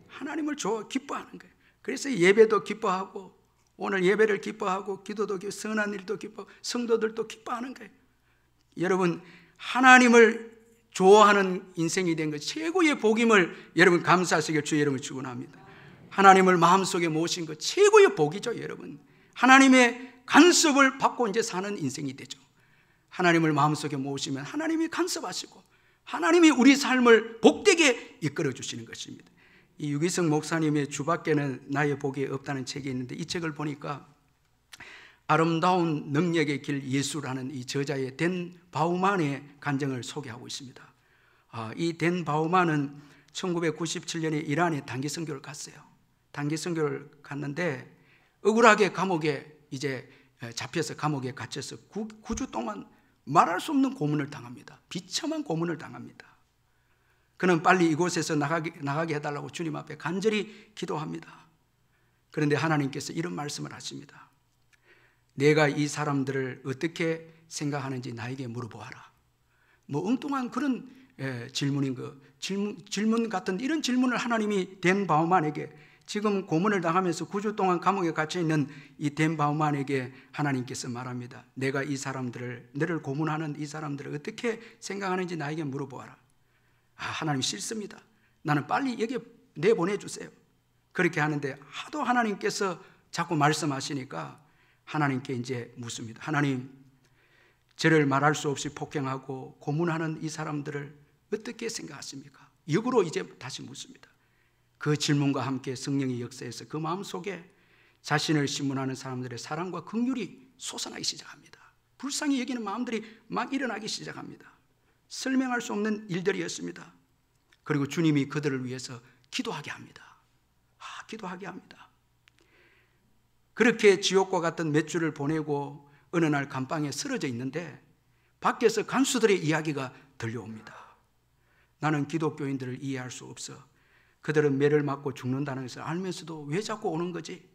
하나님을 기뻐하는 거예요. 그래서 예배도 기뻐하고, 오늘 예배를 기뻐하고, 기도도 기뻐하고, 선한 일도 기뻐하고, 성도들도 기뻐하는 거예요. 여러분 하나님을 좋아하는 인생이 된 것 최고의 복임을 여러분 감사하시길 주 여러분을 축원합니다. 하나님을 마음속에 모신 것 최고의 복이죠. 여러분 하나님의 간섭을 받고 이제 사는 인생이 되죠. 하나님을 마음속에 모시면 하나님이 간섭하시고 하나님이 우리 삶을 복되게 이끌어 주시는 것입니다. 이 유기성 목사님의 주밖에는 나의 복이 없다는 책이 있는데, 이 책을 보니까 아름다운 능력의 길 예수라는 이 저자의 댄 바우만의 간증을 소개하고 있습니다. 이 댄 바우만은 1997년에 이란에 단기 선교를 갔어요. 단기 선교를 갔는데 억울하게 감옥에 이제 잡혀서 감옥에 갇혀서 9주 동안 말할 수 없는 고문을 당합니다. 비참한 고문을 당합니다. 그는 빨리 이곳에서 나가게 해달라고 주님 앞에 간절히 기도합니다. 그런데 하나님께서 이런 말씀을 하십니다. 내가 이 사람들을 어떻게 생각하는지 나에게 물어보아라. 뭐 엉뚱한 그런 질문인 거, 질문 같은 이런 질문을 하나님이 댄 바우만에게, 지금 고문을 당하면서 9주 동안 감옥에 갇혀 있는 이 댄 바우만에게 하나님께서 말합니다. 내가 이 사람들을, 너를 고문하는 이 사람들을 어떻게 생각하는지 나에게 물어보아라. 하나님 싫습니다. 나는 빨리 여기 내보내주세요. 그렇게 하는데 하도 하나님께서 자꾸 말씀하시니까 하나님께 이제 묻습니다. 하나님, 저를 말할 수 없이 폭행하고 고문하는 이 사람들을 어떻게 생각하십니까? 역으로 이제 다시 묻습니다. 그 질문과 함께 성령의 역사에서 그 마음속에 자신을 신문하는 사람들의 사랑과 긍휼이 솟아나기 시작합니다. 불쌍히 여기는 마음들이 막 일어나기 시작합니다. 설명할 수 없는 일들이었습니다. 그리고 주님이 그들을 위해서 기도하게 합니다. 기도하게 합니다. 그렇게 지옥과 같은 몇 주를 보내고 어느 날 감방에 쓰러져 있는데 밖에서 간수들의 이야기가 들려옵니다. 나는 기독교인들을 이해할 수 없어. 그들은 매를 맞고 죽는다는 것을 알면서도 왜 자꾸 오는 거지?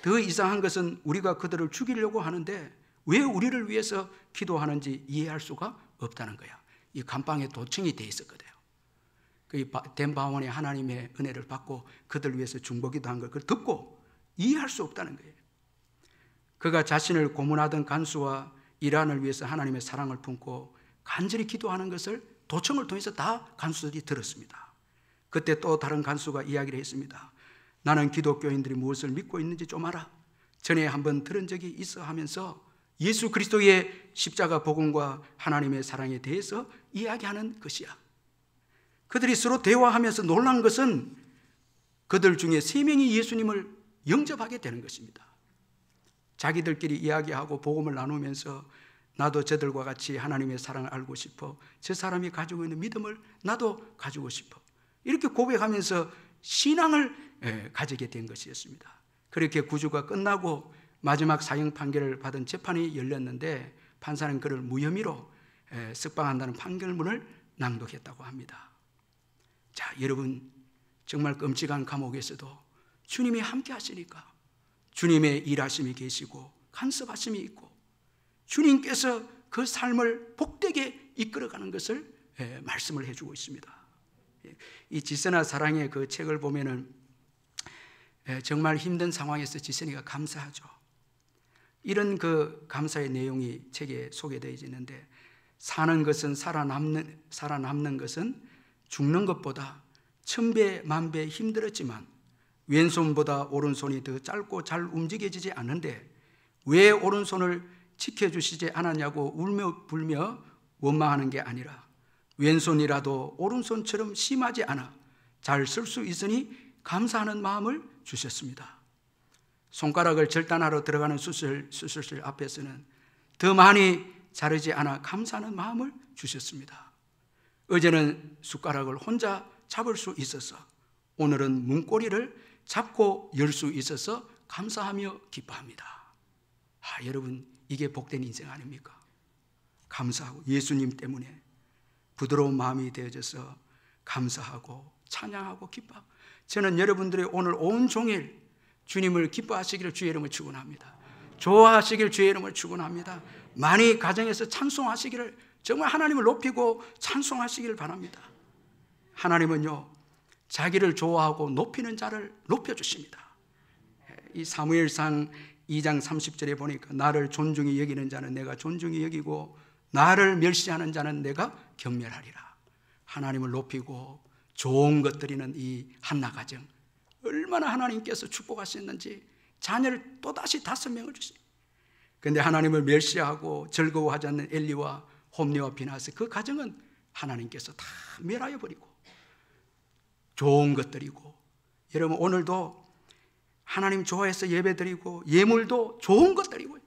더 이상한 것은 우리가 그들을 죽이려고 하는데 왜 우리를 위해서 기도하는지 이해할 수가 없다는 거야. 이 감방에 도청이 돼 있었거든요. 그 댄 바우만이 하나님의 은혜를 받고 그들 위해서 중보기도 한 걸 그걸 듣고 이해할 수 없다는 거예요. 그가 자신을 고문하던 간수와 이란을 위해서 하나님의 사랑을 품고 간절히 기도하는 것을 도청을 통해서 다 간수들이 들었습니다. 그때 또 다른 간수가 이야기를 했습니다. 나는 기독교인들이 무엇을 믿고 있는지 좀 알아. 전에 한번 들은 적이 있어 하면서 예수 그리스도의 십자가 복음과 하나님의 사랑에 대해서 이야기하는 것이야. 그들이 서로 대화하면서 놀란 것은 그들 중에 3명이 예수님을 영접하게 되는 것입니다. 자기들끼리 이야기하고 복음을 나누면서 나도 저들과 같이 하나님의 사랑을 알고 싶어. 저 사람이 가지고 있는 믿음을 나도 가지고 싶어. 이렇게 고백하면서 신앙을 가지게 된 것이었습니다. 그렇게 구주가 끝나고 마지막 사형 판결을 받은 재판이 열렸는데 판사는 그를 무혐의로 석방한다는 판결문을 낭독했다고 합니다. 자, 여러분, 정말 끔찍한 감옥에서도 주님이 함께 하시니까 주님의 일하심이 계시고 간섭하심이 있고 주님께서 그 삶을 복되게 이끌어가는 것을 말씀을 해주고 있습니다. 이 지선아 사랑의 그 책을 보면은 정말 힘든 상황에서 지선이가 감사하죠. 이런 그 감사의 내용이 책에 소개되어 있는데 사는 것은 살아남는 것은 죽는 것보다 1000배 만배 힘들었지만 왼손보다 오른손이 더 짧고 잘 움직여지지 않는데 왜 오른손을 지켜주시지 않았냐고 울며 불며 원망하는 게 아니라 왼손이라도 오른손처럼 심하지 않아 잘 쓸 수 있으니 감사하는 마음을 주셨습니다. 손가락을 절단하러 들어가는 수술실 앞에서는 더 많이 자르지 않아 감사하는 마음을 주셨습니다. 어제는 숟가락을 혼자 잡을 수 있어서 오늘은 문고리를 잡고 열 수 있어서 감사하며 기뻐합니다. 여러분, 이게 복된 인생 아닙니까? 감사하고 예수님 때문에 부드러운 마음이 되어져서 감사하고 찬양하고 기뻐하고, 저는 여러분들이 오늘 온종일 주님을 기뻐하시기를 주의 이름을 축원합니다. 좋아하시길 주의 이름을 축원합니다. 많이 가정에서 찬송하시기를, 정말 하나님을 높이고 찬송하시기를 바랍니다. 하나님은요, 자기를 좋아하고 높이는 자를 높여주십니다. 이 사무엘상 2장 30절에 보니까 나를 존중히 여기는 자는 내가 존중히 여기고 나를 멸시하는 자는 내가 경멸하리라. 하나님을 높이고 좋은 것 드리는 이 한나 가정, 얼마나 하나님께서 축복하셨는지 자녀를 또다시 5명을 주십니다. 그런데 하나님을 멸시하고 즐거워하지 않는 엘리와 홈리와 비나스, 그 가정은 하나님께서 다 멸하여 버리고 좋은 것 드리고, 여러분 오늘도 하나님 좋아해서 예배 드리고 예물도 좋은 것 드리고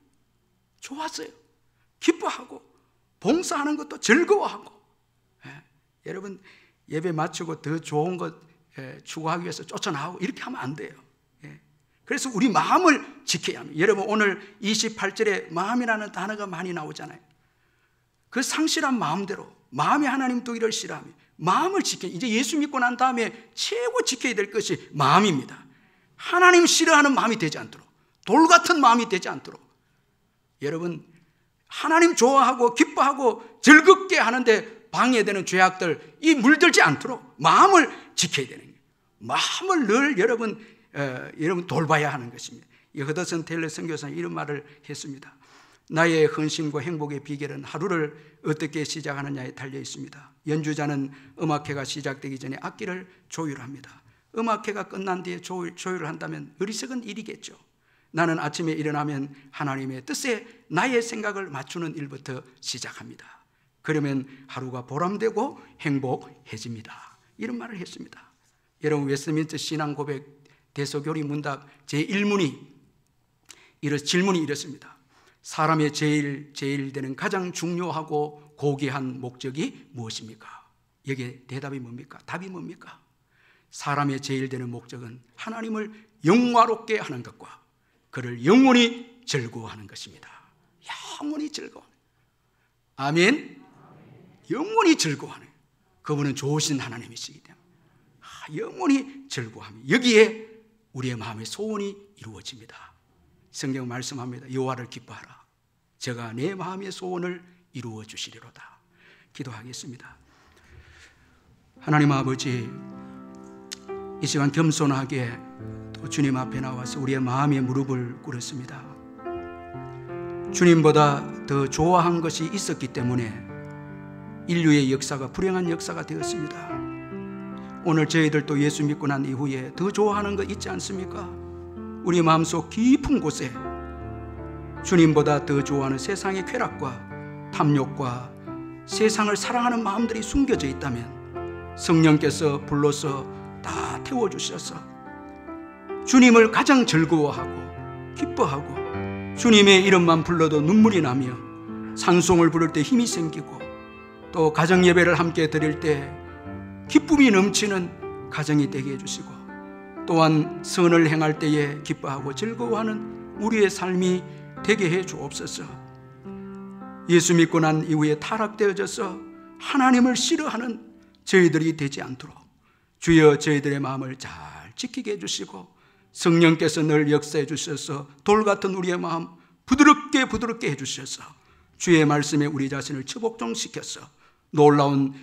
좋았어요. 기뻐하고 봉사하는 것도 즐거워하고. 여러분 예배 마치고 더 좋은 것 추구하기 위해서 쫓아나오고 이렇게 하면 안 돼요. 그래서 우리 마음을 지켜야 합니다. 여러분 오늘 28절에 마음이라는 단어가 많이 나오잖아요. 그 상실한 마음대로 마음이 하나님 두기를 싫어하며 마음을 지켜, 이제 예수 믿고 난 다음에 최고 지켜야 될 것이 마음입니다. 하나님 싫어하는 마음이 되지 않도록, 돌 같은 마음이 되지 않도록. 여러분 하나님 좋아하고 기뻐하고 즐겁게 하는데 방해되는 죄악들, 이 물들지 않도록 마음을 지켜야 되는 거예요. 마음을 늘 여러분 돌봐야 하는 것입니다. 이 허더슨 테일러 선교사는 이런 말을 했습니다. 나의 헌신과 행복의 비결은 하루를 어떻게 시작하느냐에 달려 있습니다. 연주자는 음악회가 시작되기 전에 악기를 조율합니다. 음악회가 끝난 뒤에 조율을 한다면 어리석은 일이겠죠. 나는 아침에 일어나면 하나님의 뜻에 나의 생각을 맞추는 일부터 시작합니다. 그러면 하루가 보람되고 행복해집니다. 이런 말을 했습니다. 여러분 웨스트민스터 신앙고백 대소교리 문답 제1문이 질문이 이렇습니다. 사람의 제일 되는 가장 중요하고 고귀한 목적이 무엇입니까? 여기에 대답이 뭡니까? 답이 뭡니까? 사람의 제일 되는 목적은 하나님을 영화롭게 하는 것과 그를 영원히 즐거워하는 것입니다. 영원히 즐거워하는, 아멘. 영원히 즐거워하는, 그분은 좋으신 하나님이시기 때문에 영원히 즐거워하며 여기에 우리의 마음의 소원이 이루어집니다. 성경 말씀합니다. 여호와를 기뻐하라. 제가 내 마음의 소원을 이루어 주시리로다. 기도하겠습니다. 하나님 아버지, 이 시간 겸손하게 또 주님 앞에 나와서 우리의 마음의 무릎을 꿇었습니다. 주님보다 더 좋아한 것이 있었기 때문에 인류의 역사가 불행한 역사가 되었습니다. 오늘 저희들도 예수 믿고 난 이후에 더 좋아하는 거 있지 않습니까? 우리 마음속 깊은 곳에 주님보다 더 좋아하는 세상의 쾌락과 탐욕과 세상을 사랑하는 마음들이 숨겨져 있다면 성령께서 불러서 다 태워주셔서 주님을 가장 즐거워하고 기뻐하고 주님의 이름만 불러도 눈물이 나며 찬송을 부를 때 힘이 생기고 또 가정 예배를 함께 드릴 때 기쁨이 넘치는 가정이 되게 해주시고 또한 선을 행할 때에 기뻐하고 즐거워하는 우리의 삶이 되게 해 주옵소서. 예수 믿고 난 이후에 타락되어져서 하나님을 싫어하는 저희들이 되지 않도록 주여 저희들의 마음을 잘 지키게 해주시고 성령께서 늘 역사해 주셔서 돌같은 우리의 마음 부드럽게 해주셔서 주의 말씀에 우리 자신을 처복종시켜서 놀라운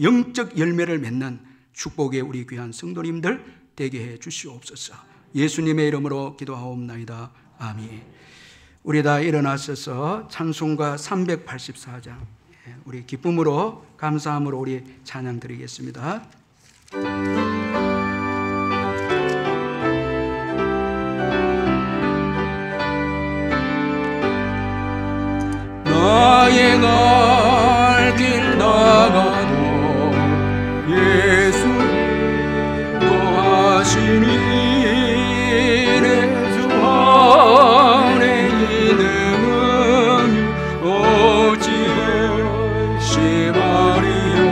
영적 열매를 맺는 축복의 우리 귀한 성도님들 되게 해 주시옵소서. 예수님의 이름으로 기도하옵나이다. 아멘. 우리 다 일어나셔서 찬송가 384장 우리 기쁨으로 감사함으로 우리 찬양 드리겠습니다. 나의 갈 길 나가도 예수 인도하시니 내 주 안에 있는 어찌해 시바리오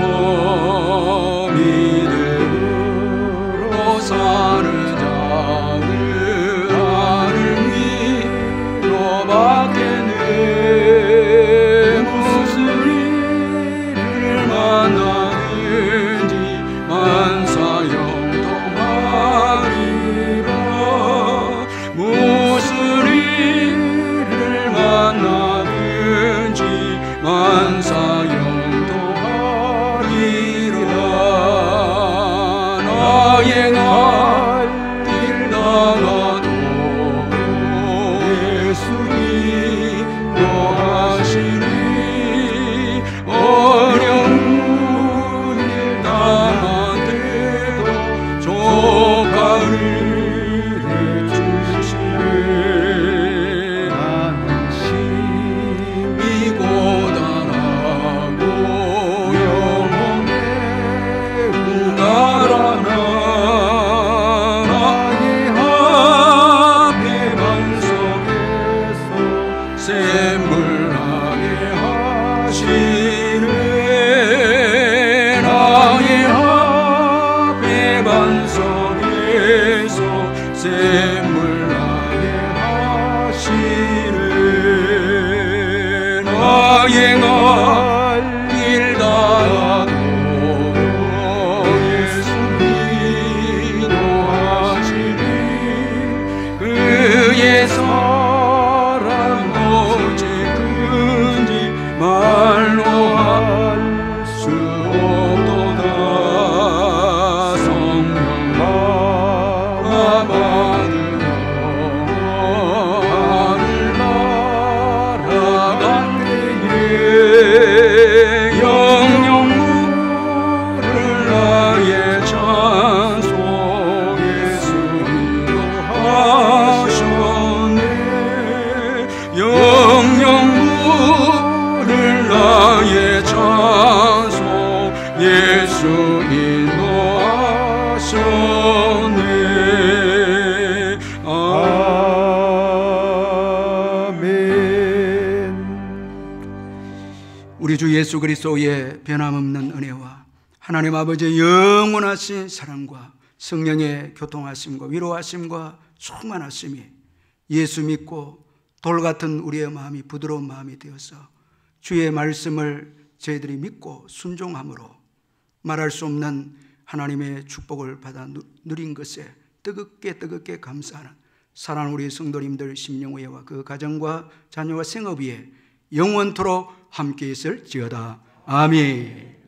믿음으로 사는 자를 하늘 위로밖에 내 무슨 일을 만나든지 만사형통하리라 무슨 일을 만나든지 만사형통하리라 나의 갈 길 나가도 예수 인도하시니 어려운 일 당한데도 조카를 해주시네 나는 심히 고단하고 영혼의 우가라나 나의 앞에 반석에서 샘물나게 하시네 나의 앞에 반석에서 샘물나게 하시네 나의 갈 길 나가도 예수 인도하시니 그의 사랑 어찌 큰지 말로 할 수 없도다 성령 받으러 하늘 날아갈 때에 영영 물을 나의 찬송 예수 인도하셨네 영영 물을 나의 찬송 예수 인도하셨네 아멘. 우리 주 예수 그리스도의 변함없는 은혜와 하나님 아버지의 영원하신 사랑과 성령의 교통하심과 위로하심과 충만하심이 예수 믿고 돌 같은 우리의 마음이 부드러운 마음이 되어서 주의 말씀을 저희들이 믿고 순종함으로 말할 수 없는 하나님의 축복을 받아 누린 것에 뜨겁게 감사하는 사랑하는 우리 성도님들 심령의와 그 가정과 자녀와 생업 위에 영원토록 함께 있을지어다. 아멘.